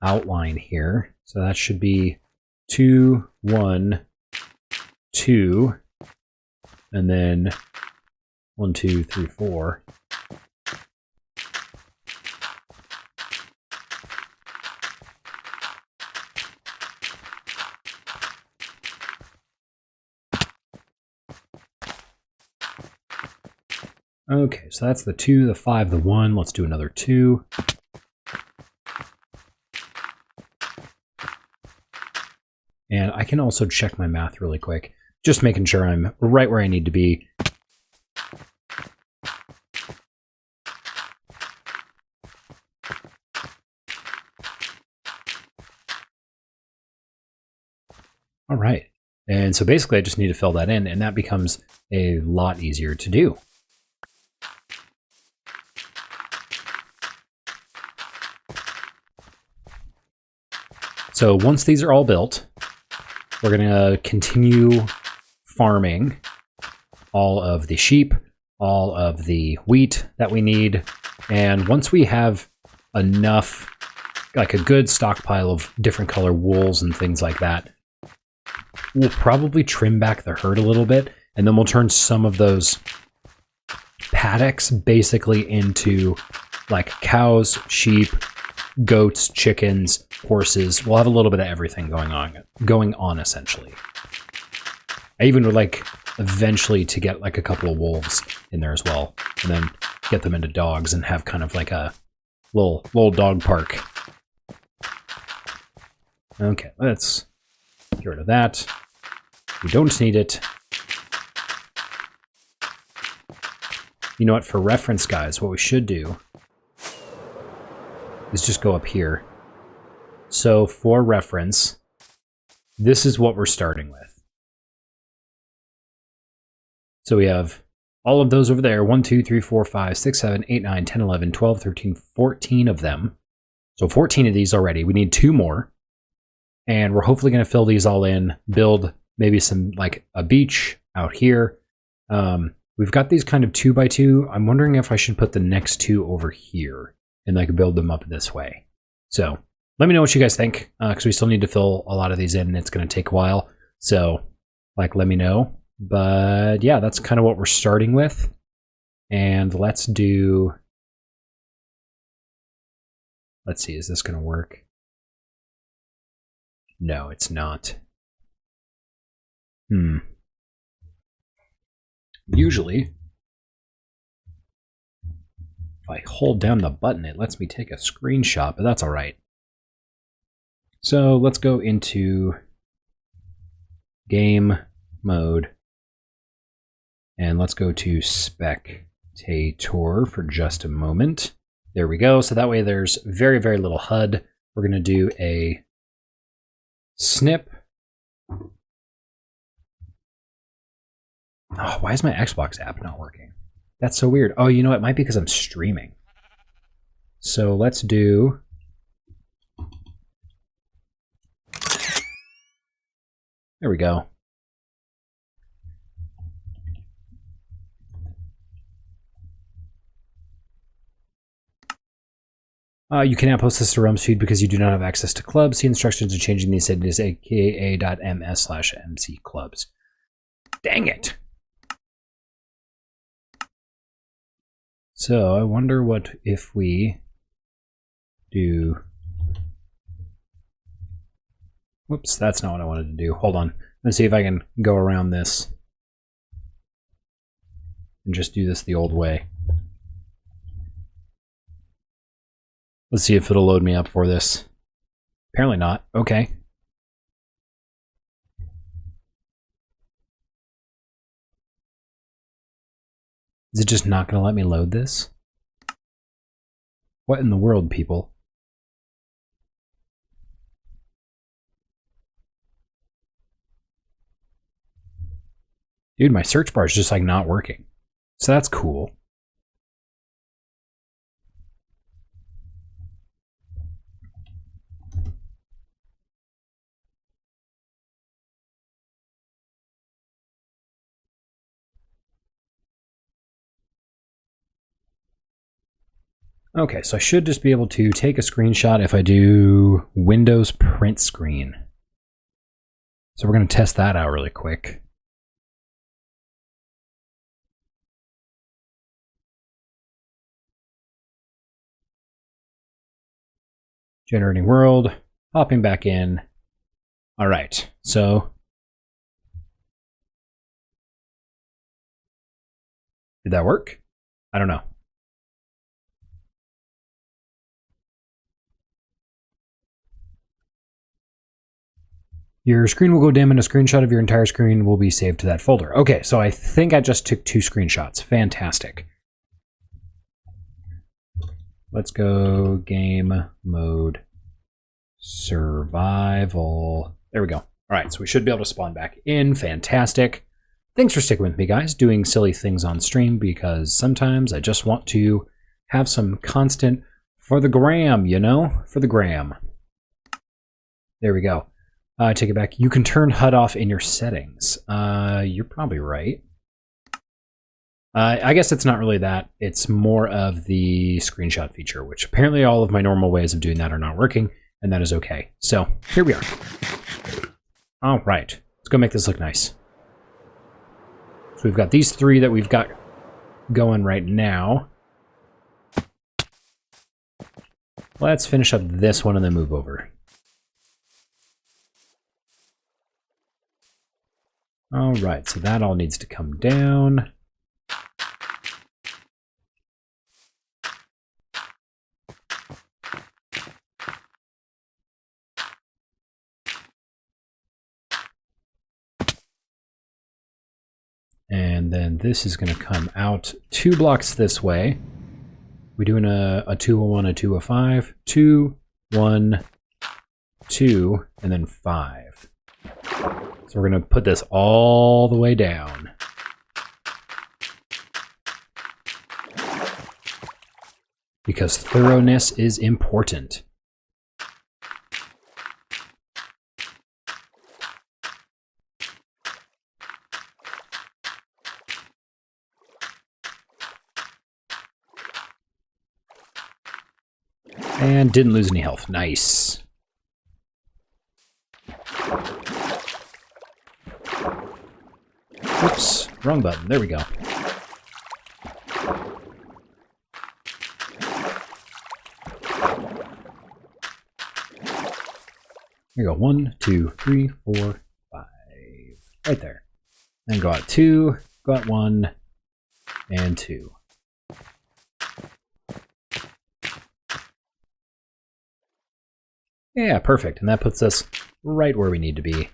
outline here. So that should be 2, 1, 2, and then 1, 2, 3, 4. Okay, so that's the 2, the 5, the 1. Let's do another 2. And I can also check my math really quick, just making sure I'm right where I need to be. All right. And so basically I just need to fill that in, and that becomes a lot easier to do. So once these are all built, we're going to continue farming all of the sheep, all of the wheat that we need. And once we have enough, like a good stockpile of different color wools and things like that, we'll probably trim back the herd a little bit, and then we'll turn some of those paddocks basically into like cows, sheep, goats, chickens, horses. We'll have a little bit of everything going on essentially. I even would like eventually to get like a couple of wolves in there as well, and then get them into dogs and have kind of like a little dog park. Okay, let's get rid of that. We don't need it. You know what, for reference, guys, what we should do is just go up here. So for reference, this is what we're starting with. So we have all of those over there. 1, 2, 3, 4, 5, 6, 7, 8, 9, 10, 11, 12, 13, 14 of them. So 14 of these already. We need 2 more. And we're hopefully going to fill these all in, build maybe some, like a beach out here. We've got these kind of 2x2. I'm wondering if I should put the next 2 over here and like build them up this way. So let me know what you guys think, because we still need to fill a lot of these in and it's going to take a while. So like, let me know. But yeah, that's kind of what we're starting with. And let's see, is this going to work? No, it's not. Usually, if I hold down the button, it lets me take a screenshot, but that's all right. So let's go into game mode. And let's go to spectator for just a moment. There we go. So that way there's very, very little HUD. We're going to do a snip. Oh, why is my Xbox app not working? That's so weird. Oh, you know, it might be because I'm streaming. So let's do... There we go. You cannot post this to Realms feed because you do not have access to clubs. See instructions to changing these settings aka.ms/MC clubs. Dang it! So I wonder what if we do... Whoops, that's not what I wanted to do. Hold on. Let's see if I can go around this and just do this the old way. Let's see if it'll load me up for this. Apparently not. Okay. Is it just not going to let me load this? What in the world, people? Dude, my search bar is just like not working. So that's cool. Okay, so I should just be able to take a screenshot if I do Windows print screen. So we're going to test that out really quick. Generating world, hopping back in. All right, so did that work? I don't know. Your screen will go dim and a screenshot of your entire screen will be saved to that folder. Okay, so I think I just took 2 screenshots. Fantastic. Let's go game mode survival. There we go. All right, so we should be able to spawn back in. Fantastic. Thanks for sticking with me, guys, doing silly things on stream, because sometimes I just want to have some constant for the gram, you know? For the gram. There we go. I take it back. You can turn HUD off in your settings. You're probably right. I guess it's not really that. It's more of the screenshot feature, which apparently all of my normal ways of doing that are not working, and that is okay. So here we are. All right, let's go make this look nice. So we've got these three that we've got going right now. Let's finish up this one and then move over. All right, so that all needs to come down. And then this is going to come out 2 blocks this way. We're doing a 2, a 1, a 2, a 5. 2, 1, 2, and then 5. So we're going to put this all the way down. Because thoroughness is important. And didn't lose any health. Nice. Whoops, wrong button. There we go. Here we go. 1, 2, 3, 4, 5. Right there. Then go out 2, go out 1, and 2. Yeah, perfect. And that puts us right where we need to be.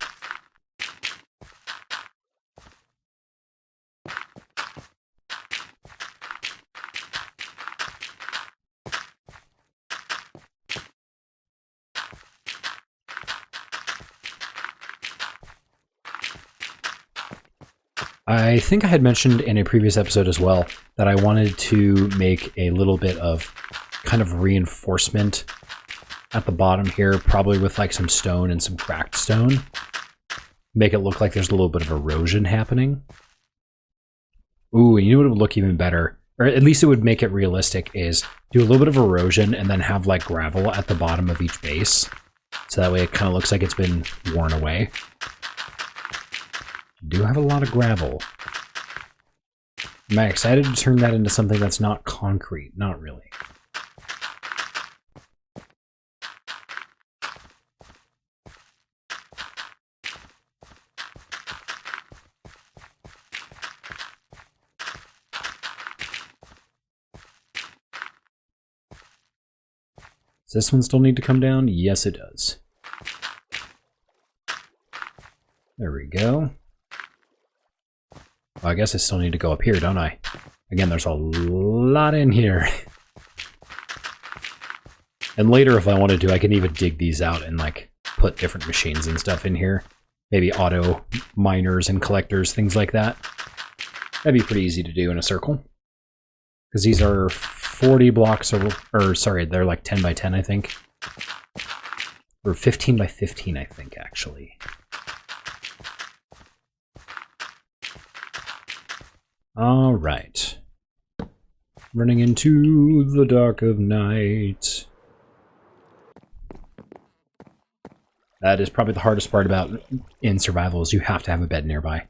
I think I had mentioned in a previous episode as well that I wanted to make a little bit of kind of reinforcement at the bottom here, probably with like some stone and some cracked stone. Make it look like there's a little bit of erosion happening. Ooh, and you know what would look even better, or at least it would make it realistic, is do a little bit of erosion and then have like gravel at the bottom of each base. So that way it kind of looks like it's been worn away. Do have a lot of gravel. Am I excited to turn that into something that's not concrete? Not really. Does this one still need to come down? Yes, it does. There we go. Well, I guess I still need to go up here, don't I? Again, there's a lot in here. And later, if I wanted to, I can even dig these out and like put different machines and stuff in here. Maybe auto miners and collectors, things like that. That'd be pretty easy to do in a circle. Because these are 40 blocks, or sorry, they're like 10 by 10, I think. Or 15 by 15, I think, actually. All right. Running into the dark of night. That is probably the hardest part about in survival, is you have to have a bed nearby.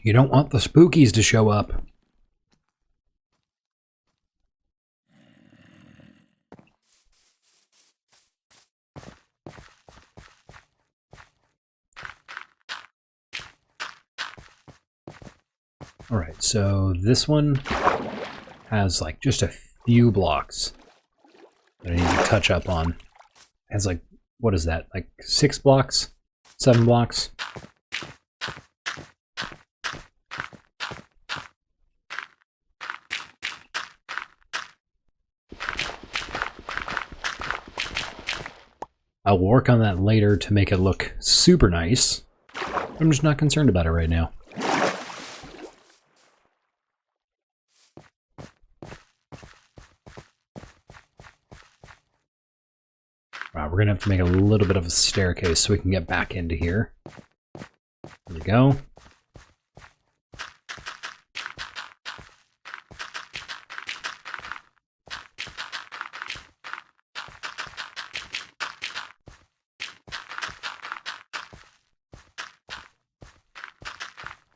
You don't want the spookies to show up. All right, so this one has like just a few blocks that I need to touch up on. It has like, what is that? Like 6 blocks? 7 blocks? I'll work on that later to make it look super nice. I'm just not concerned about it right now. Wow, we're gonna have to make a little bit of a staircase so we can get back into here. There we go.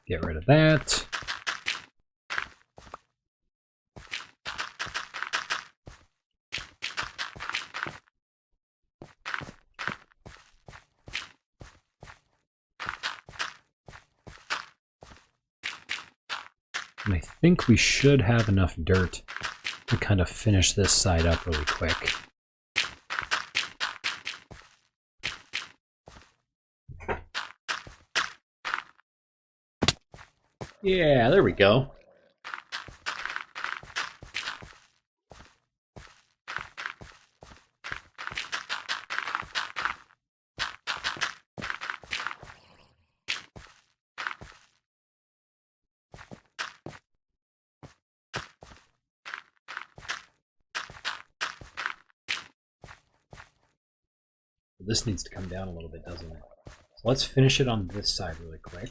Get rid of that. And I think we should have enough dirt to kind of finish this side up really quick. Yeah, there we go. This needs to come down a little bit, doesn't it? So let's finish it on this side really quick.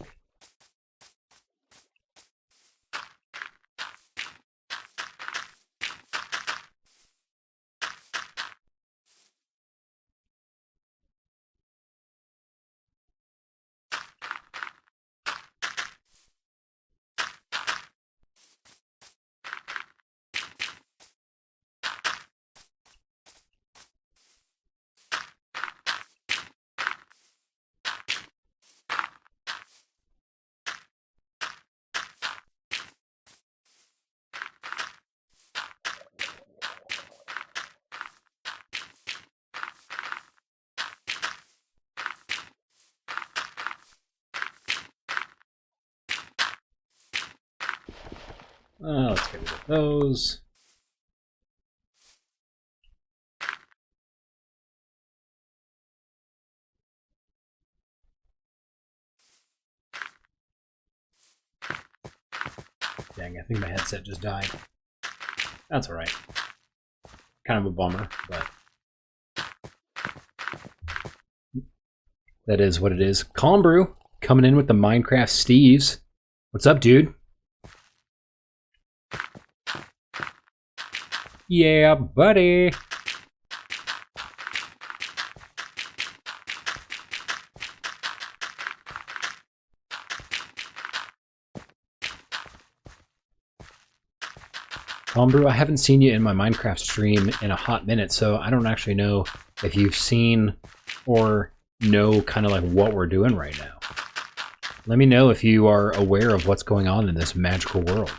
Let's get rid of those. Dang, I think my headset just died. That's alright. Kind of a bummer, but that is what it is. Calm Brew coming in with the Minecraft Steves. What's up, dude? Yeah, buddy. Homebrew, I haven't seen you in my Minecraft stream in a hot minute, so I don't actually know if you've seen or know kind of like what we're doing right now. Let me know if you are aware of what's going on in this magical world.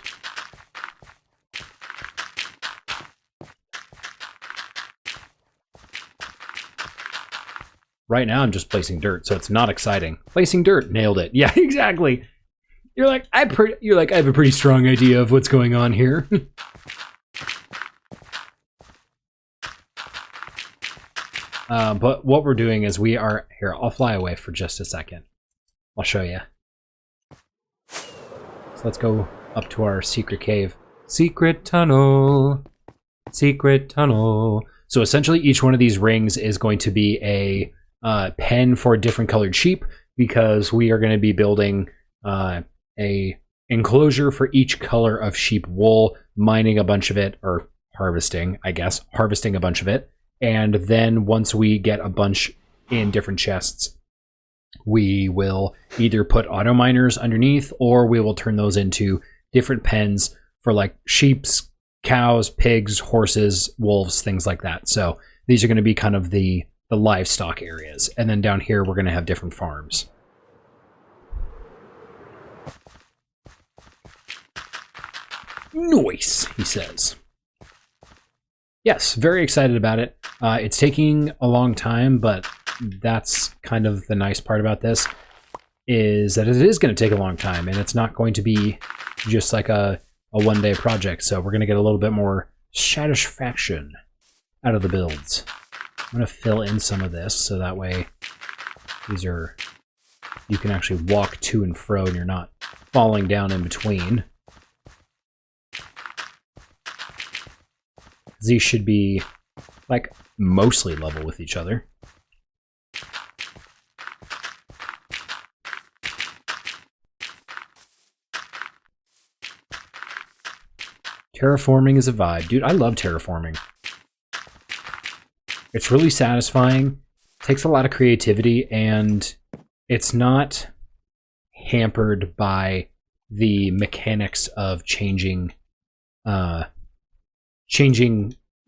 Right now I'm just placing dirt, so it's not exciting. Placing dirt, nailed it. Yeah, exactly. You're like, I have a pretty strong idea of what's going on here. But what we're doing is we are here. I'll fly away for just a second. I'll show you. So let's go up to our secret cave. Secret tunnel. Secret tunnel. So essentially, each one of these rings is going to be a pen for different colored sheep, because we are going to be building a enclosure for each color of sheep wool, mining a bunch of it, or harvesting, I guess, harvesting a bunch of it. And then once we get a bunch in different chests, we will either put auto miners underneath, or we will turn those into different pens for like sheeps, cows, pigs, horses, wolves, things like that. So these are going to be kind of the livestock areas. And then down here, we're going to have different farms. Nice, he says. Yes, very excited about it. It's taking a long time, but that's kind of the nice part about this, is that it is going to take a long time, and it's not going to be just like a one-day project. So we're going to get a little bit more satisfaction out of the builds. I'm going to fill in some of this, so that way these are, you can actually walk to and fro, and you're not falling down in between. These should be like, mostly level with each other. Terraforming is a vibe. Dude, I love terraforming. It's really satisfying, takes a lot of creativity, and it's not hampered by the mechanics of changing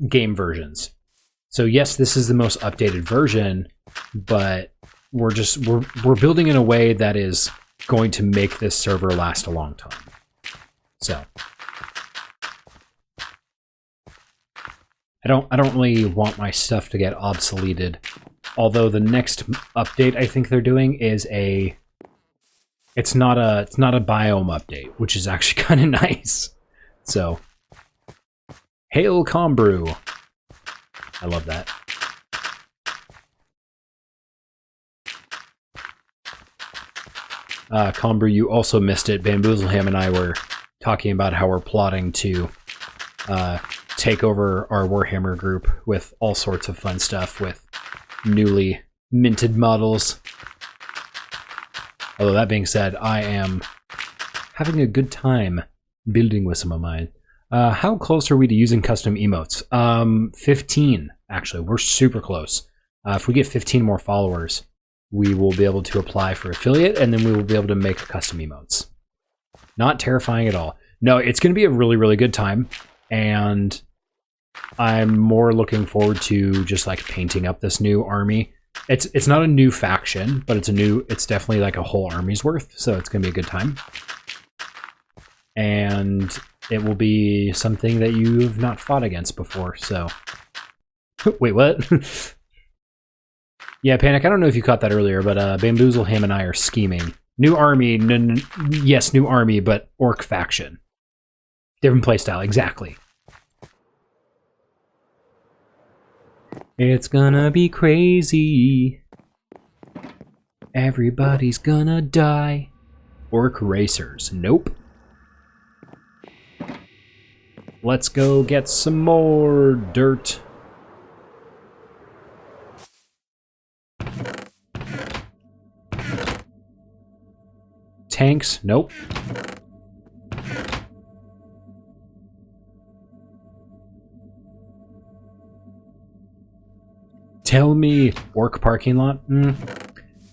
game versions. So yes, this is the most updated version, but we're building in a way that is going to make this server last a long time. So I don't really want my stuff to get obsoleted. Although the next update I think they're doing is it's not a biome update, which is actually kind of nice. So, hail Combrew. I love that. Combrew, you also missed it. Bamboozleham and I were talking about how we're plotting to take over our Warhammer group with all sorts of fun stuff with newly minted models. Although that being said, I am having a good time building with some of mine. How close are we to using custom emotes? 15, actually. We're super close. If we get 15 more followers, we will be able to apply for affiliate, and then we will be able to make custom emotes. Not terrifying at all. No, it's going to be a really, really good time, and I'm more looking forward to just like painting up this new army. It's not a new faction, but it's definitely like a whole army's worth, so it's going to be a good time. And it will be something that you've not fought against before, so... Wait, what? Yeah, Panic, I don't know if you caught that earlier, but Bamboozleham and I are scheming. New army, yes, new army, but orc faction. Different playstyle, exactly. It's gonna be crazy. Everybody's gonna die. Orc racers, nope. Let's go get some more dirt. Tanks, nope. Tell me, orc parking lot?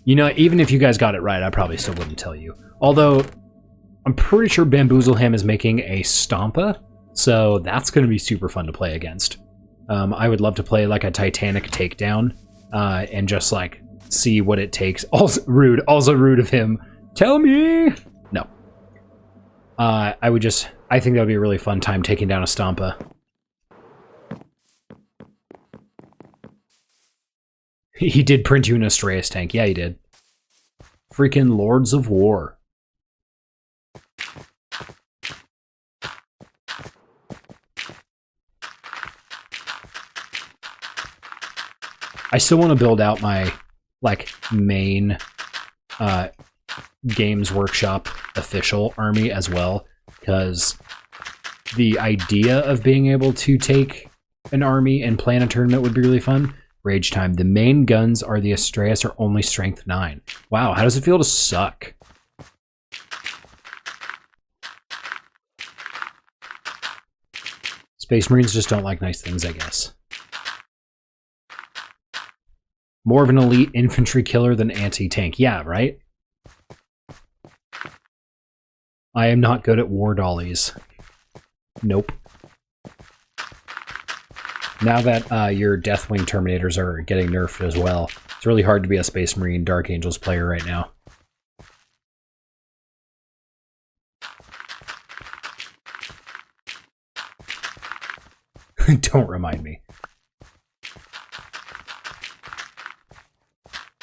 You know, even if you guys got it right, I probably still wouldn't tell you. Although, I'm pretty sure Bamboozleham is making a Stompa, so that's going to be super fun to play against. I would love to play like a Titanic takedown, and just like see what it takes. Also rude of him. Tell me! No. I think that would be a really fun time taking down a Stompa. He did print you an Astraeus tank. Yeah, he did. Freaking Lords of War. I still want to build out my, like, main Games Workshop official army as well, because the idea of being able to take an army and plan a tournament would be really fun. Rage time. The main guns are the Astraeus are only strength 9. Wow, how does it feel to suck? Space Marines just don't like nice things, I guess. More of an elite infantry killer than anti-tank. Yeah, right? I am not good at war dollies. Nope. Now that your Deathwing Terminators are getting nerfed as well, it's really hard to be a Space Marine Dark Angels player right now. Don't remind me.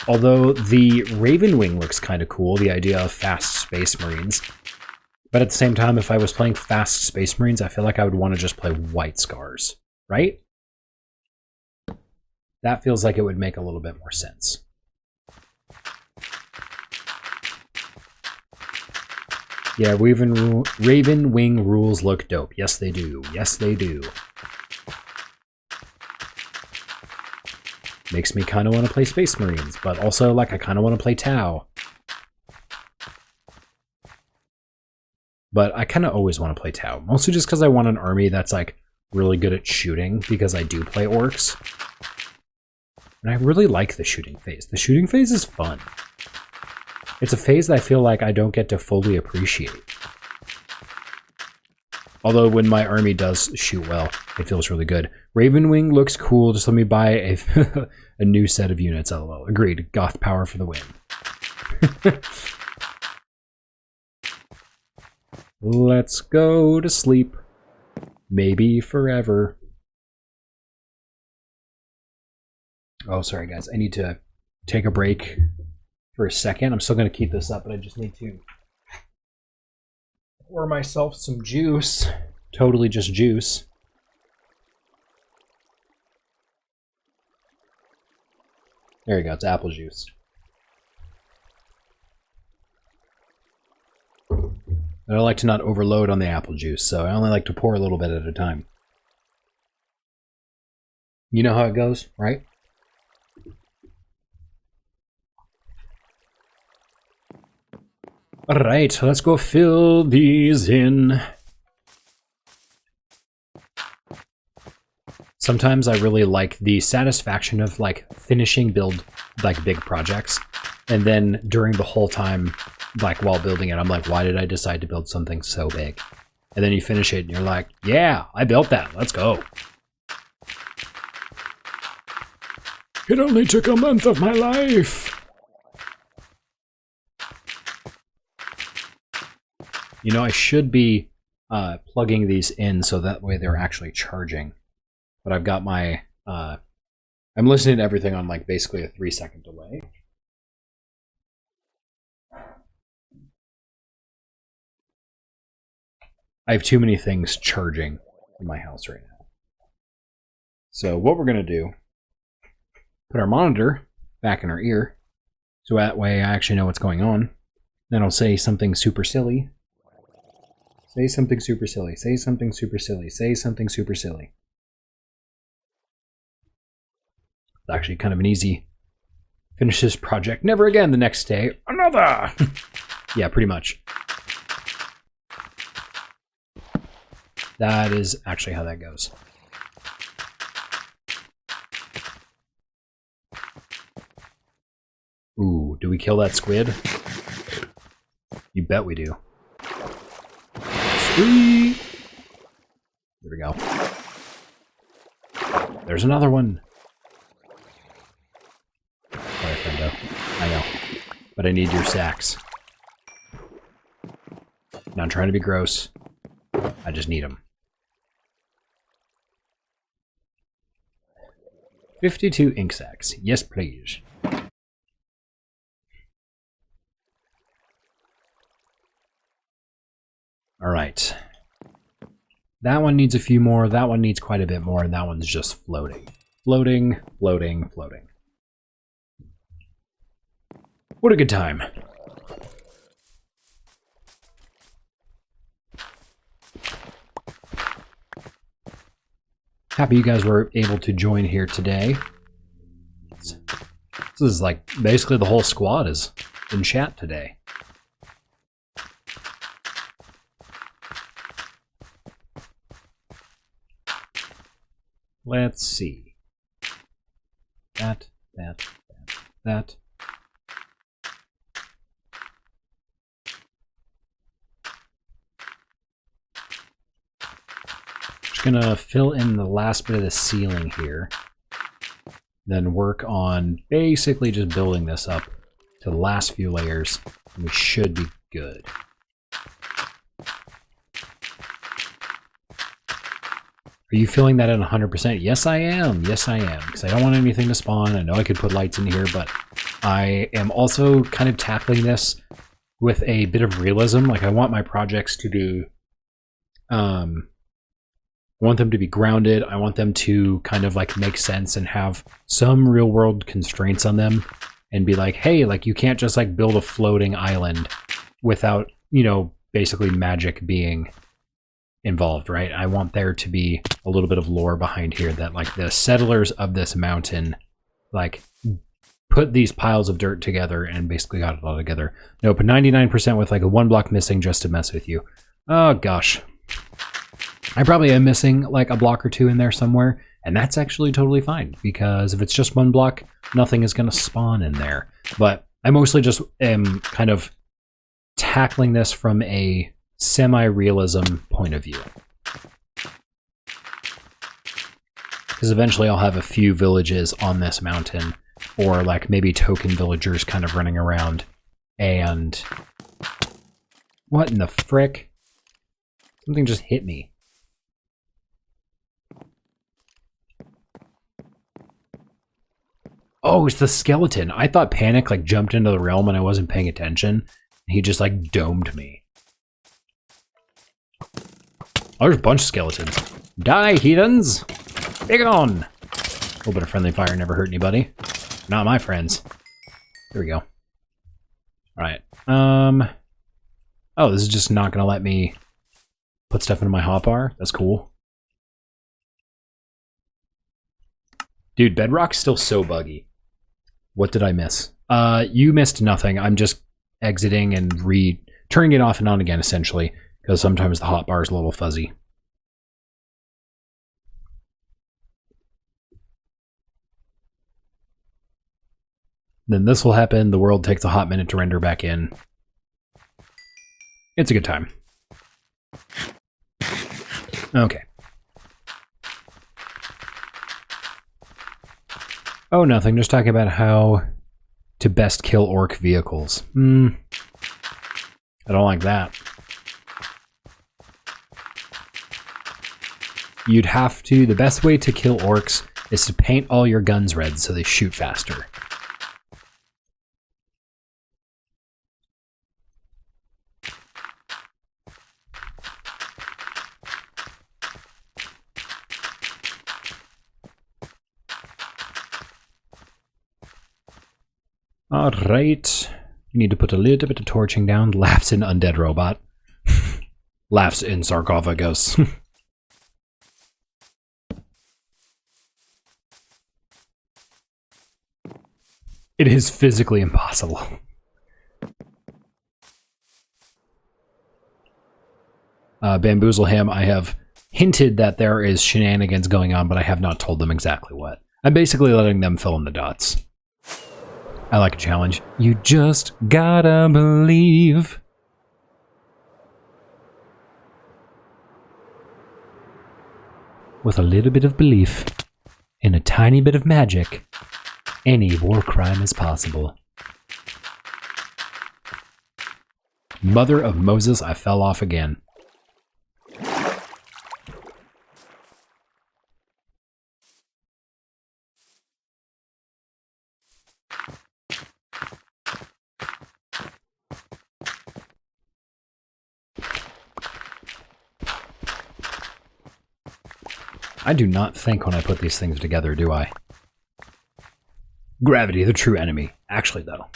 Although the Raven Wing looks kind of cool, the idea of fast Space Marines. But at the same time, if I was playing fast Space Marines, I feel like I would want to just play White Scars, right? That feels like it would make a little bit more sense. Yeah, Raven Wing rules look dope. Yes, they do. Yes, they do. Makes me kind of want to play Space Marines, but also, like, I kind of want to play Tau. But I kind of always want to play Tau, mostly just because I want an army that's, like, really good at shooting, because I do play orcs. And I really like the shooting phase. The shooting phase is fun. It's a phase that I feel like I don't get to fully appreciate. Although when my army does shoot well, it feels really good. Ravenwing looks cool. Just let me buy a new set of units. LOL. Agreed. Goth power for the win. Let's go to sleep. Maybe forever. Oh, sorry guys. I need to take a break for a second. I'm still going to keep this up, but I just need to pour myself some juice. Totally just juice. There you go. It's apple juice. But I like to not overload on the apple juice, so I only like to pour a little bit at a time. You know how it goes, right? Alright, let's go fill these in. Sometimes I really like the satisfaction of, like, finishing build, like, big projects. And then during the whole time, like, while building it, I'm like, why did I decide to build something so big? And then you finish it and you're like, yeah, I built that. Let's go. It only took a month of my life. You know, I should be plugging these in so that way they're actually charging. But I've got my... I'm listening to everything on, like, basically a 3-second delay. I have too many things charging in my house right now. So what we're going to do, put our monitor back in our ear, so that way I actually know what's going on. Then I'll say something super silly. Say something super silly. Say something super silly. Say something super silly. It's actually kind of an easy finish this project. Never again the next day. Another! Yeah, pretty much. That is actually how that goes. Ooh, do we kill that squid? You bet we do. Sweet! There we go. There's another one. Sorry, friendo. I know. But I need your sacks. Not trying to be gross. I just need them. 52 ink sacks. Yes, please. Alright. That one needs a few more, that one needs quite a bit more, and that one's just floating. Floating, floating, floating. What a good time. Happy you guys were able to join here today. This is like basically the whole squad is in chat today. Let's see. That. Just gonna fill in the last bit of the ceiling here. Then work on basically just building this up to the last few layers, and we should be good. Are you feeling that at 100%? Yes, I am. Yes, I am. Because I don't want anything to spawn. I know I could put lights in here, but I am also kind of tackling this with a bit of realism. Like, I want my projects to be... I want them to be grounded. I want them to kind of, like, make sense and have some real-world constraints on them. And be like, hey, like, you can't just, like, build a floating island without, you know, basically magic being... involved, right? I want there to be a little bit of lore behind here that, like, the settlers of this mountain like put these piles of dirt together and basically got it all together. Nope, 99% with like a 1 block missing just to mess with you. Oh gosh. I probably am missing like a block or 2 in there somewhere, and that's actually totally fine, because if it's just 1 block, nothing is going to spawn in there. But I mostly just am kind of tackling this from a semi-realism point of view. Because eventually I'll have a few villages on this mountain, or like maybe token villagers kind of running around, and... What in the frick? Something just hit me. Oh, it's the skeleton. I thought Panic like jumped into the realm and I wasn't paying attention. He just like domed me. Oh, there's a bunch of skeletons. Die, heathens! Big on! A little bit of friendly fire never hurt anybody. Not my friends. Here we go. Alright. Oh, this is just not gonna let me put stuff into my hotbar? That's cool. Dude, Bedrock's still so buggy. What did I miss? You missed nothing. I'm just exiting and turning it off and on again, essentially, because sometimes the hotbar is a little fuzzy. Then this will happen. The world takes a hot minute to render back in. It's a good time. Okay. Oh, nothing. Just talking about how to best kill orc vehicles. I don't like that. You'd have to... The best way to kill orcs is to paint all your guns red so they shoot faster. Alright. You need to put a little bit of torching down. Laughs in undead robot. Laughs in sarcophagus. It is physically impossible. Bamboozle him. I have hinted that there is shenanigans going on, but I have not told them exactly what. I'm basically letting them fill in the dots. I like a challenge. You just gotta believe. With a little bit of belief and a tiny bit of magic, any war crime is possible. Mother of Moses, I fell off again. I do not think when I put these things together, do I? Gravity, the true enemy. Actually, though.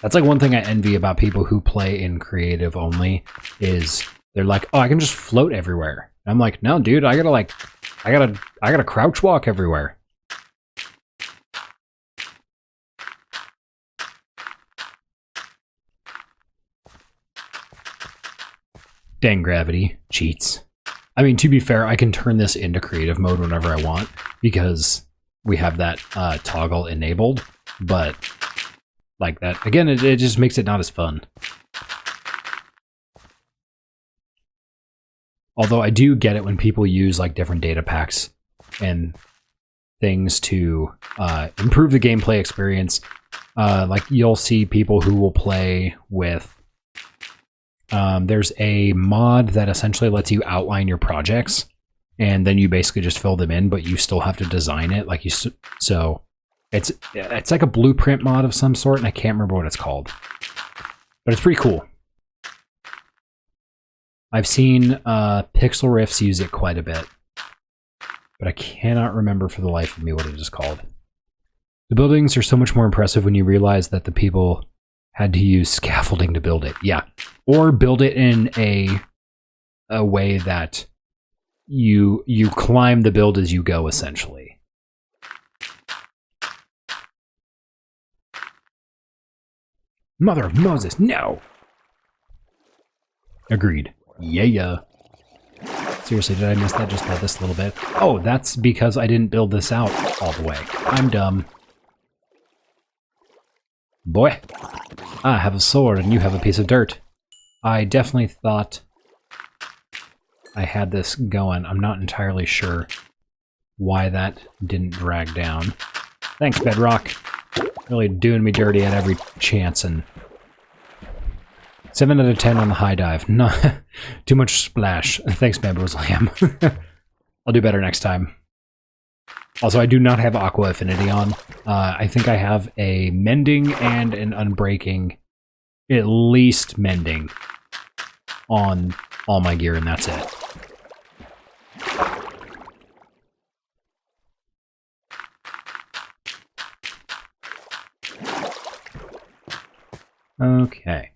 That's like one thing I envy about people who play in creative only, is they're like, oh, I can just float everywhere. And I'm like, no, dude, I gotta crouch walk everywhere. Dang, Gravity. Cheats. I mean, to be fair, I can turn this into creative mode whenever I want, because we have that toggle enabled, but like that, again, it just makes it not as fun. Although I do get it when people use like different data packs and things to improve the gameplay experience. Like you'll see people who will play with there's a mod that essentially lets you outline your projects, and then you basically just fill them in, but you still have to design it. Like so it's like a blueprint mod of some sort, and I can't remember what it's called, but it's pretty cool. I've seen Pixel Riffs use it quite a bit, but I cannot remember for the life of me what it is called. The buildings are so much more impressive when you realize that the people had to use scaffolding to build it. Yeah. Or build it in a way that you climb the build as you go, essentially. Mother of Moses, no! Agreed. Yeah. Seriously, did I miss that just by this little bit? Oh, that's because I didn't build this out all the way. I'm dumb. Boy, I have a sword and you have a piece of dirt. I definitely thought I had this going. I'm not entirely sure why that didn't drag down. Thanks, Bedrock. Really doing me dirty at every chance. And 7 out of 10 on the high dive. No, too much splash. Thanks, Bamboo's Lamb. I'll do better next time. Also, I do not have Aqua Affinity on. I think I have a Mending and an Unbreaking, at least Mending, on all my gear, and that's it. Okay.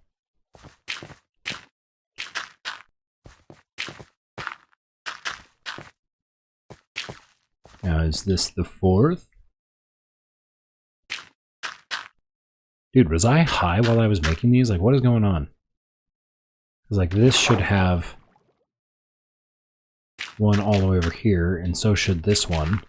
Now, is this the 4th? Dude, was I high while I was making these? Like, what is going on? Because, like, this should have one all the way over here, and so should this one.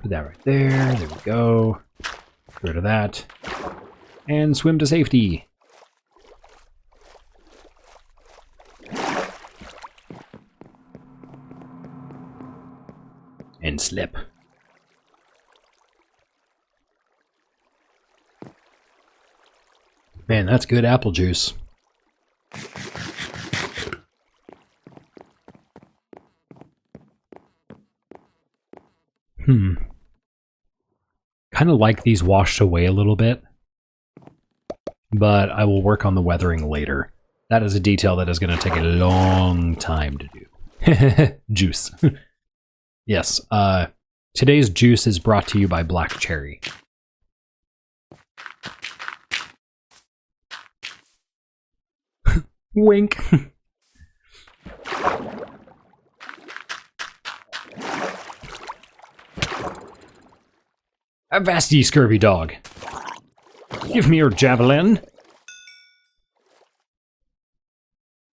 Put that right there. There we go. Get rid of that. And swim to safety. And slip. Man, that's good apple juice. Kind of like these washed away a little bit, but I will work on the weathering later. That is a detail that is going to take a long time to do. Juice. Yes, today's juice is brought to you by Black Cherry. Wink. Avast ye, scurvy dog. Give me your javelin.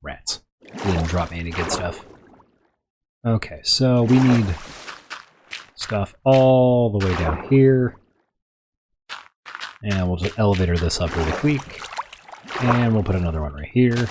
Rats. They didn't drop me any good stuff. Okay, so we need stuff all the way down here. And we'll just elevator this up really quick. And we'll put another one right here.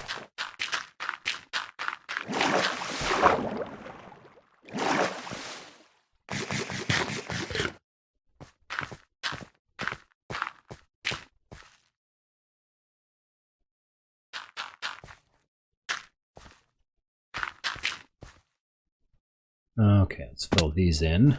Okay, let's fill these in.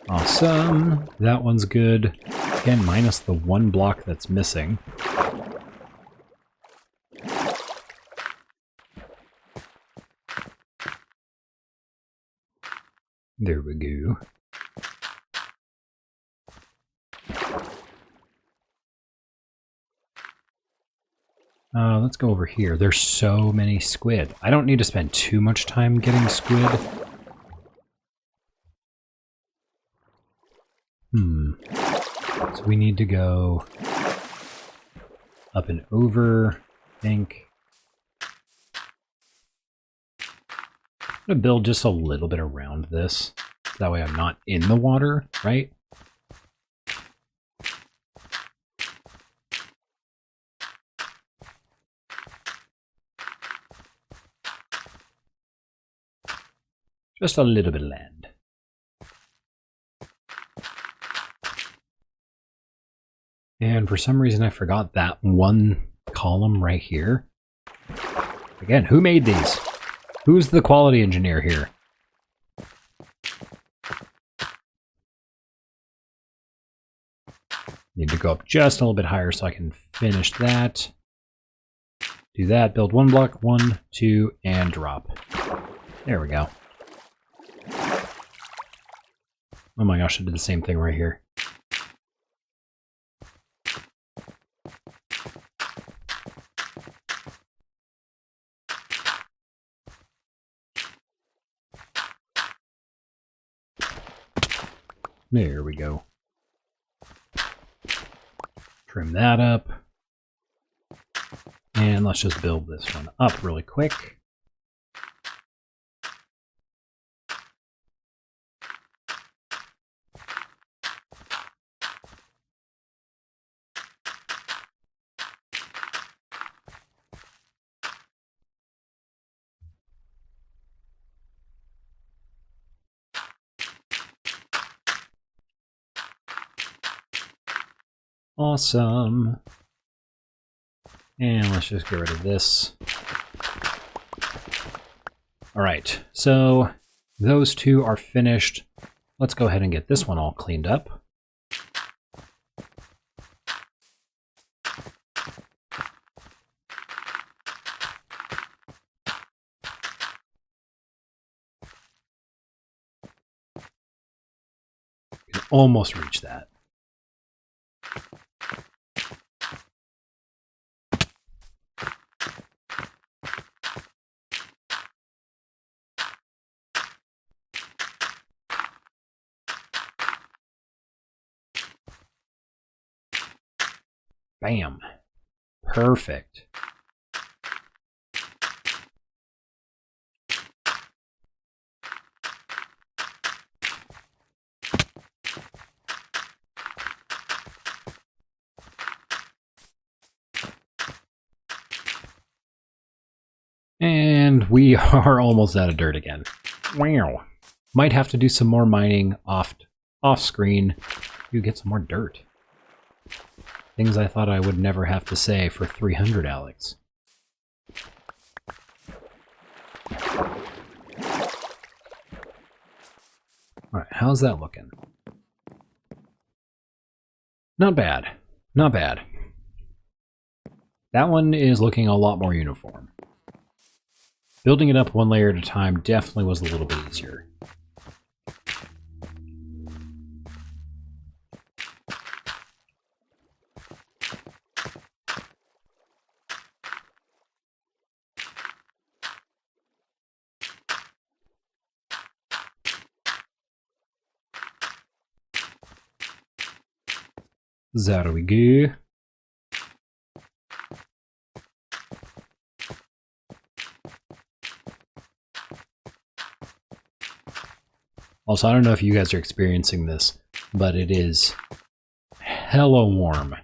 Awesome. That one's good. Again, minus the one block that's missing. There we go. Let's go over here. There's so many squid. I don't need to spend too much time getting squid. So we need to go up and over, I think. I'm gonna build just a little bit around this. That way I'm not in the water, right? Just a little bit of land. And for some reason I forgot that one column right here. Again, who made these? Who's the quality engineer here? Need to go up just a little bit higher so I can finish that. Do that, build one block, 1, 2, and drop. There we go. Oh my gosh, I did the same thing right here. There we go. Trim that up. And let's just build this one up really quick. Awesome. And let's just get rid of this. All right, so those two are finished. Let's go ahead and get this one all cleaned up. Can almost reach that. Bam. Perfect. And we are almost out of dirt again. Wow. Might have to do some more mining off screen to get some more dirt. Things I thought I would never have to say for 300, Alex. Alright, how's that looking? Not bad. Not bad. That one is looking a lot more uniform. Building it up one layer at a time definitely was a little bit easier. There we go. Also, I don't know if you guys are experiencing this, but it is hella warm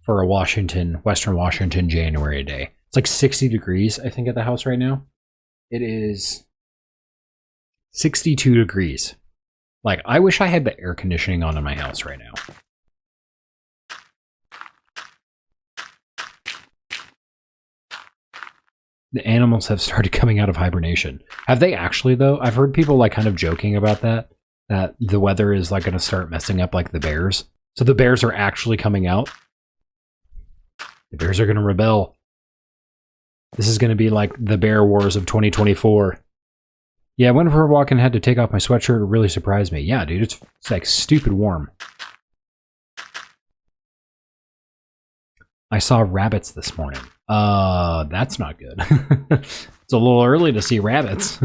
for a Western Washington January day. It's like 60 degrees, I think, at the house right now. It is 62 degrees. Like, I wish I had the air conditioning on in my house right now. The animals have started coming out of hibernation. Have they actually, though? I've heard people like kind of joking about that the weather is like going to start messing up like the bears. So the bears are actually coming out. The bears are going to rebel. This is going to be like the bear wars of 2024. Yeah, whenever we're walking, I had to take off my sweatshirt. It really surprised me. Yeah, dude, it's like stupid warm. I saw rabbits this morning. That's not good. It's a little early to see rabbits.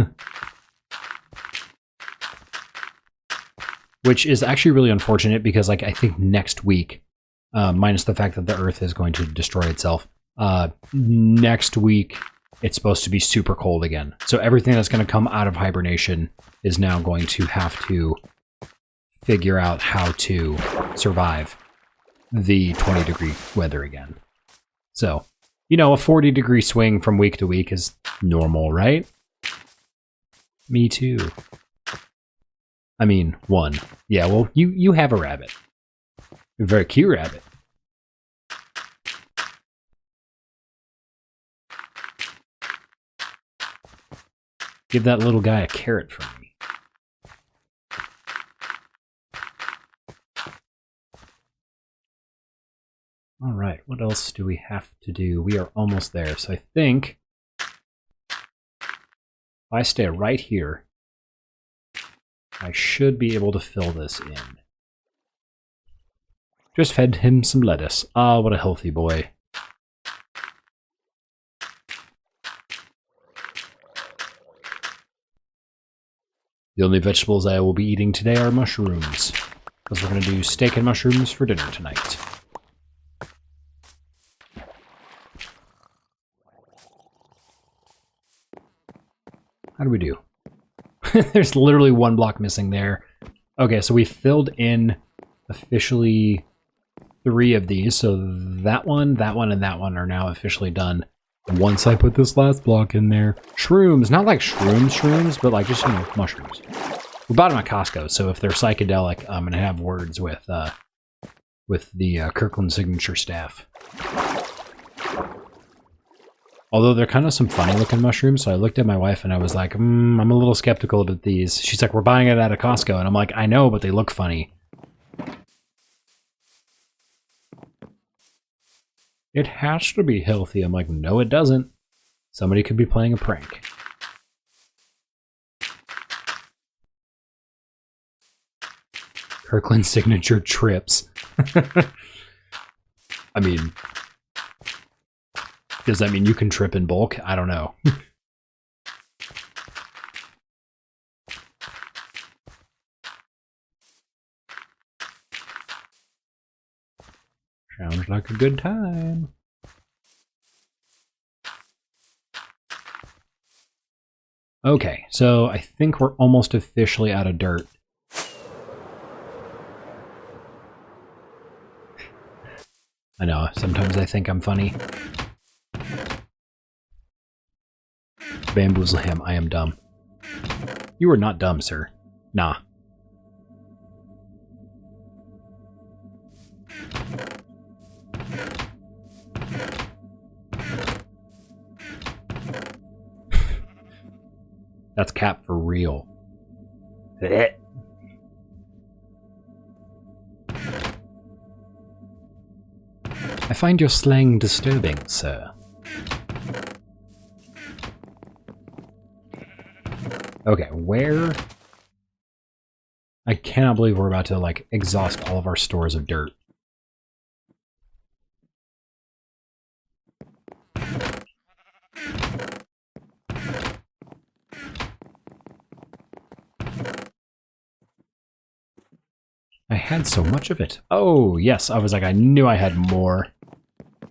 Which is actually really unfortunate because, like, I think next week, minus the fact that the Earth is going to destroy itself, next week it's supposed to be super cold again. So everything that's going to come out of hibernation is now going to have to figure out how to survive the 20-degree weather again. So, you know, a 40-degree swing from week to week is normal, right? Me too. I mean, one. Yeah, well, you have a rabbit. A very cute rabbit. Give that little guy a carrot for me. All right, what else do we have to do? We are almost there. So I think if I stay right here, I should be able to fill this in. Just fed him some lettuce. Ah, what a healthy boy. The only vegetables I will be eating today are mushrooms, because we're going to do steak and mushrooms for dinner tonight. How do we do? There's literally one block missing there. Okay, so we filled in officially 3 of these, so that one, and that one are now officially done. Once I put this last block in there. Shrooms, not like shrooms, but like just, you know, mushrooms. We bought them at Costco, so if they're psychedelic, I'm gonna have words with the Kirkland signature staff. Although they're kind of some funny looking mushrooms, so I looked at my wife and I was like, I'm a little skeptical about these. She's like, we're buying it at a Costco, and I'm like, I know, but they look funny. It has to be healthy. I'm like, no, it doesn't. Somebody could be playing a prank. Kirkland signature trips. I mean, does that mean you can trip in bulk? I don't know. Sounds like a good time. Okay, so I think we're almost officially out of dirt. I know, sometimes I think I'm funny. Bamboozle him, I am dumb. You are not dumb, sir. Nah. That's Cap for real. I find your slang disturbing, sir. Okay, where? I cannot believe we're about to, like, exhaust all of our stores of dirt. I had so much of it. Oh, yes, I was like, I knew I had more. To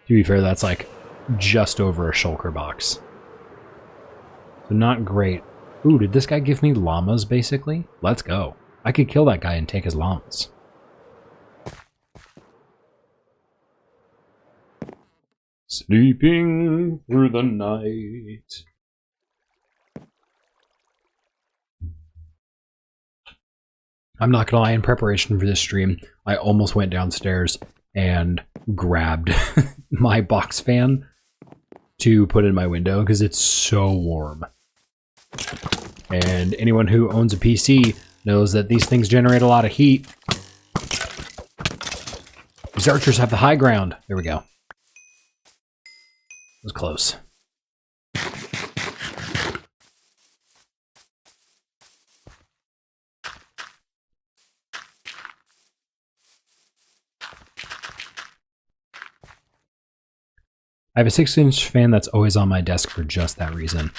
be fair, that's like just over a shulker box. So not great. Ooh, did this guy give me llamas, basically? Let's go. I could kill that guy and take his llamas. Sleeping through the night. I'm not gonna lie, in preparation for this stream, I almost went downstairs and grabbed my box fan to put in my window because it's so warm. And anyone who owns a PC knows that these things generate a lot of heat. These archers have the high ground. There we go. It was close. I have a 6-inch fan that's always on my desk for just that reason.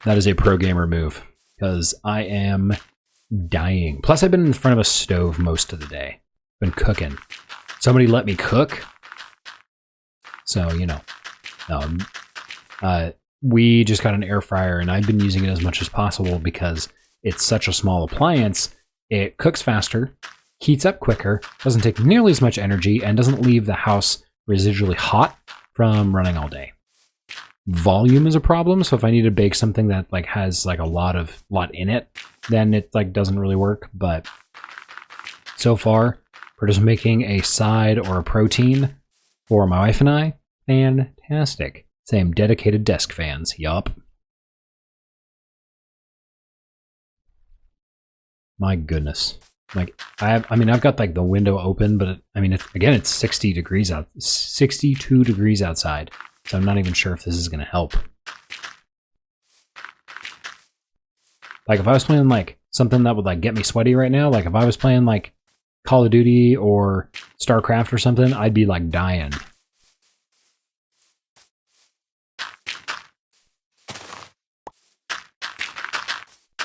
That is a pro gamer move, because I am dying. Plus, I've been in front of a stove most of the day. Been cooking. Somebody let me cook. So, you know. We just got an air fryer, and I've been using it as much as possible because it's such a small appliance. It cooks faster, heats up quicker, doesn't take nearly as much energy, and doesn't leave the house residually hot from running all day. Volume is a problem, so if I need to bake something that like has like a lot in it, then it like doesn't really work. But so far, we're just making a side or a protein for my wife and I. Fantastic. Same dedicated desk fans. Yup. My goodness. Like I've got like the window open, but it's 60 degrees out, 62 degrees outside. So I'm not even sure if this is going to help. Like if I was playing like something that would like get me sweaty right now, like if I was playing like Call of Duty or StarCraft or something, I'd be like dying.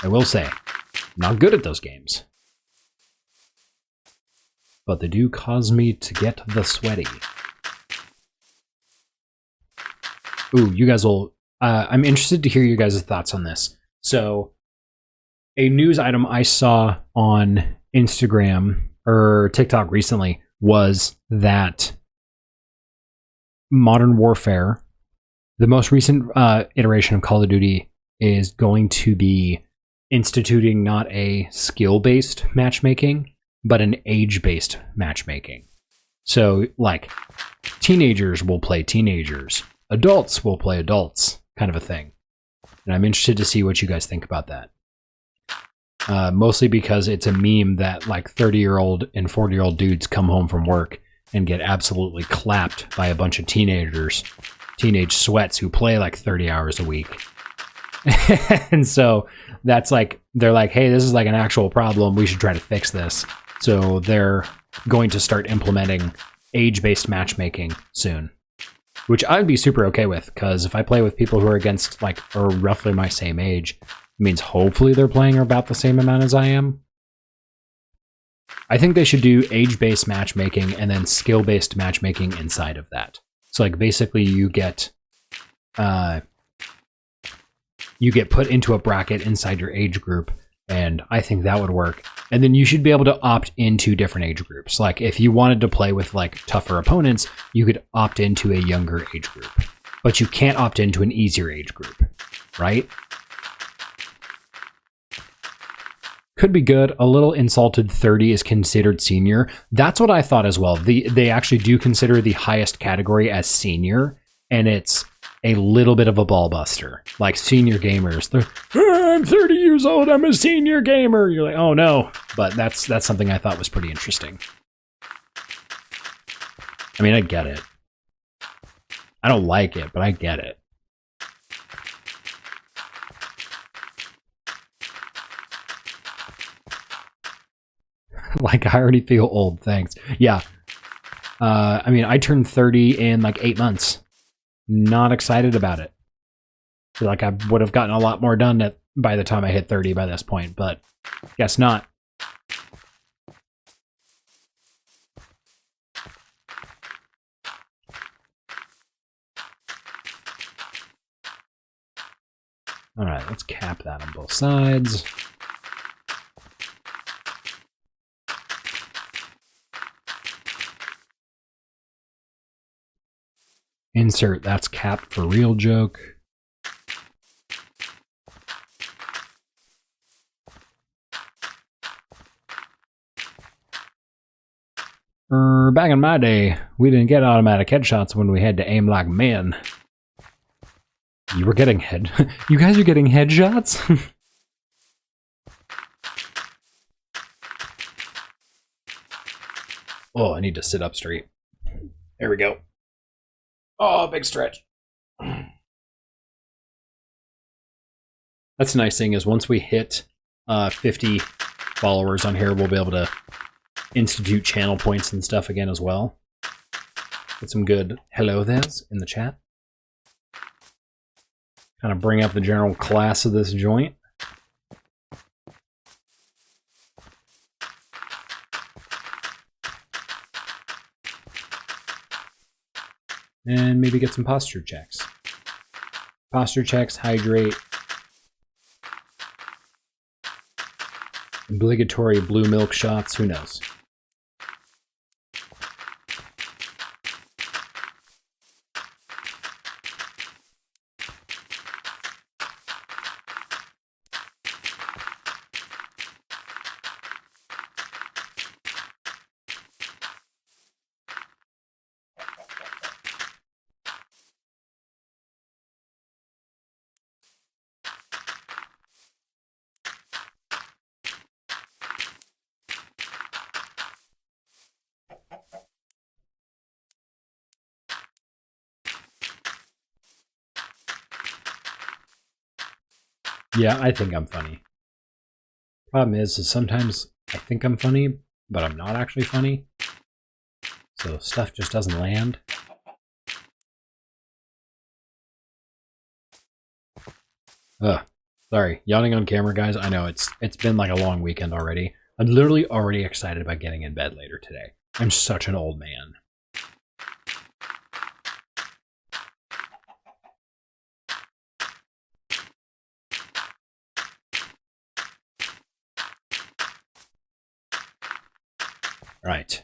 I will say, I'm not good at those games. But they do cause me to get the sweaty. Ooh, you guys will... I'm interested to hear you guys' thoughts on this. So, a news item I saw on Instagram or TikTok recently was that Modern Warfare, the most recent iteration of Call of Duty, is going to be instituting not a skill-based matchmaking, but an age-based matchmaking. So, like, teenagers will play teenagers, adults will play adults, kind of a thing. And I'm interested to see what you guys think about that. Mostly because it's a meme that, like, 30-year-old and 40-year-old dudes come home from work and get absolutely clapped by a bunch of teenagers, teenage sweats who play, like, 30 hours a week. And so that's like, they're like, hey, this is like an actual problem. We should try to fix this. So they're going to start implementing age-based matchmaking soon, which I'd be super okay with, because if I play with people who are against like or roughly my same age, it means hopefully they're playing about the same amount as I am. I think they should do age-based matchmaking and then skill-based matchmaking inside of that. So like basically you get put into a bracket inside your age group, and I think that would work. And then you should be able to opt into different age groups. Like if you wanted to play with like tougher opponents, you could opt into a younger age group, but you can't opt into an easier age group, right? Could be good. A little insulted 30 is considered senior. That's what I thought as well. They actually do consider the highest category as senior, and it's a little bit of a ball buster. Like senior gamers, they're, oh, I'm 30 years old, I'm a senior gamer. You're like, oh no. But that's something I thought was pretty interesting. I mean, I get it. I don't like it, but I get it. Like, I already feel old, thanks. Yeah. I mean, I turned 30 in like 8 months. Not excited about it. Feel like I would have gotten a lot more done by the time I hit 30 by this point, but guess not. All right, let's cap that on both sides. Insert that's capped for real joke. Back in my day, we didn't get automatic headshots when we had to aim like men. You were getting you guys are getting headshots? Oh, I need to sit up straight. There we go. Oh, big stretch. That's the nice thing is once we hit 50 followers on here, we'll be able to institute channel points and stuff again as well. Get some good hello there's in the chat. Kind of bring up the general class of this joint. And maybe get some posture checks. Posture checks, hydrate. Obligatory blue milk shots, who knows? Yeah, I think I'm funny. Problem is sometimes I think I'm funny, but I'm not actually funny. So stuff just doesn't land. Ugh. Sorry, yawning on camera, guys. I know it's been like a long weekend already. I'm literally already excited about getting in bed later today. I'm such an old man. Right.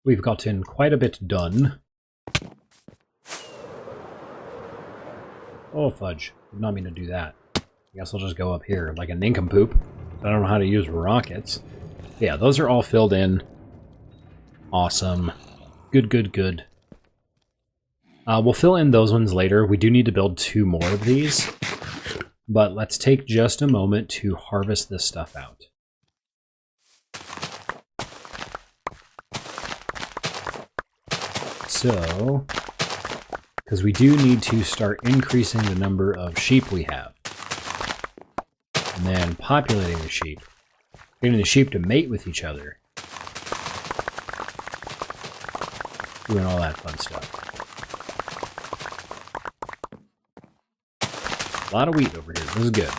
We've gotten quite a bit done. Oh, fudge. Did not mean to do that. I guess I'll just go up here like a nincompoop. I don't know how to use rockets. Yeah, those are all filled in. Awesome. Good, good, good. We'll fill in those ones later. We do need to build 2 more of these. But let's take just a moment to harvest this stuff out. So, because we do need to start increasing the number of sheep we have. And then populating the sheep. Getting the sheep to mate with each other. Doing all that fun stuff. A lot of wheat over here. This is good.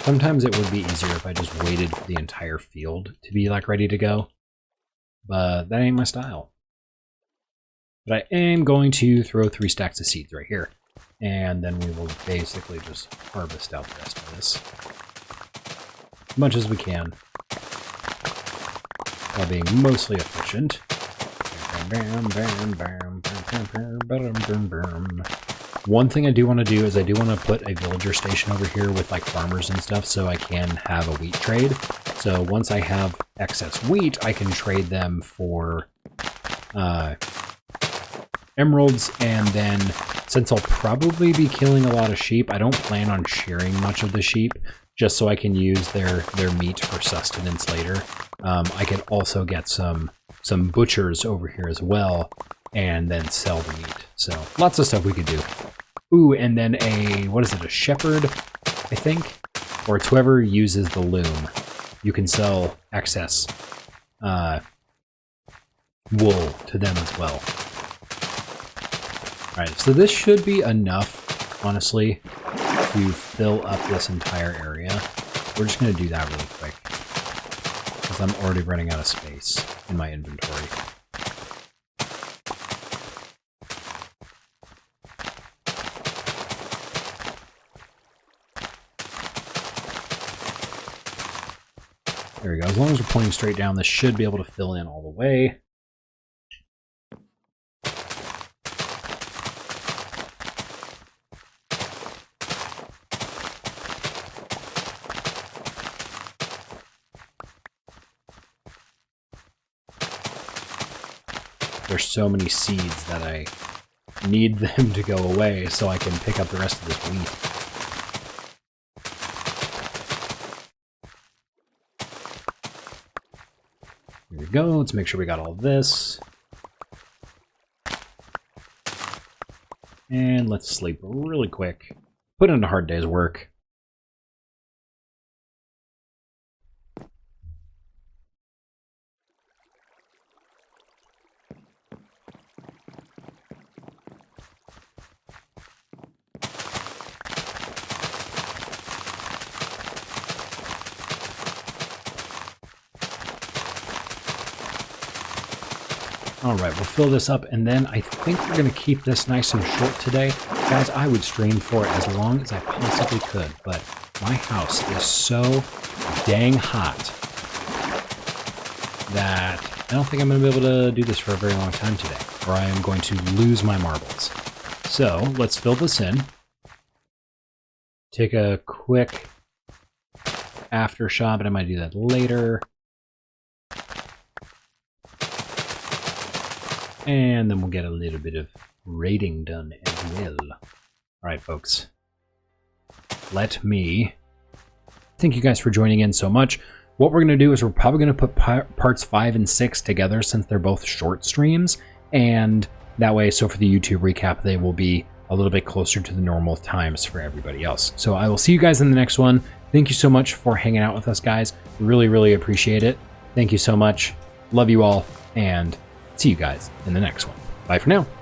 Sometimes it would be easier if I just waited for the entire field to be like ready to go. But that ain't my style. But I am going to throw 3 stacks of seeds right here. And then we will basically just harvest out the rest of this. As much as we can. While being mostly efficient. One thing I do want to do is I do want to put a villager station over here with like farmers and stuff so I can have a wheat trade. So once I have excess wheat, I can trade them for emeralds, and then since I'll probably be killing a lot of sheep, I don't plan on shearing much of the sheep just so I can use their meat for sustenance later. I can also get some butchers over here as well and then sell the meat. So lots of stuff we could do. Ooh, and then what is it, a shepherd, I think? Or it's whoever uses the loom. You can sell excess wool to them as well. Alright, so this should be enough, honestly, to fill up this entire area. We're just going to do that really quick, because I'm already running out of space in my inventory. There we go. As long as we're pointing straight down, this should be able to fill in all the way. There's so many seeds that I need them to go away so I can pick up the rest of this wheat. Here we go. Let's make sure we got all this. And let's sleep really quick. Put in a hard day's work. Alright, we'll fill this up, and then I think we're going to keep this nice and short today. Guys, I would stream for as long as I possibly could, but my house is so dang hot that I don't think I'm going to be able to do this for a very long time today, or I am going to lose my marbles. So, let's fill this in. Take a quick after shot, but I might do that later. And then we'll get a little bit of raiding done as well. Alright, folks. Let me thank you guys for joining in so much. What we're going to do is we're probably going to put parts 5 and 6 together since they're both short streams. And that way, so for the YouTube recap, they will be a little bit closer to the normal times for everybody else. So I will see you guys in the next one. Thank you so much for hanging out with us, guys. Really, really appreciate it. Thank you so much. Love you all, and see you guys in the next one. Bye for now.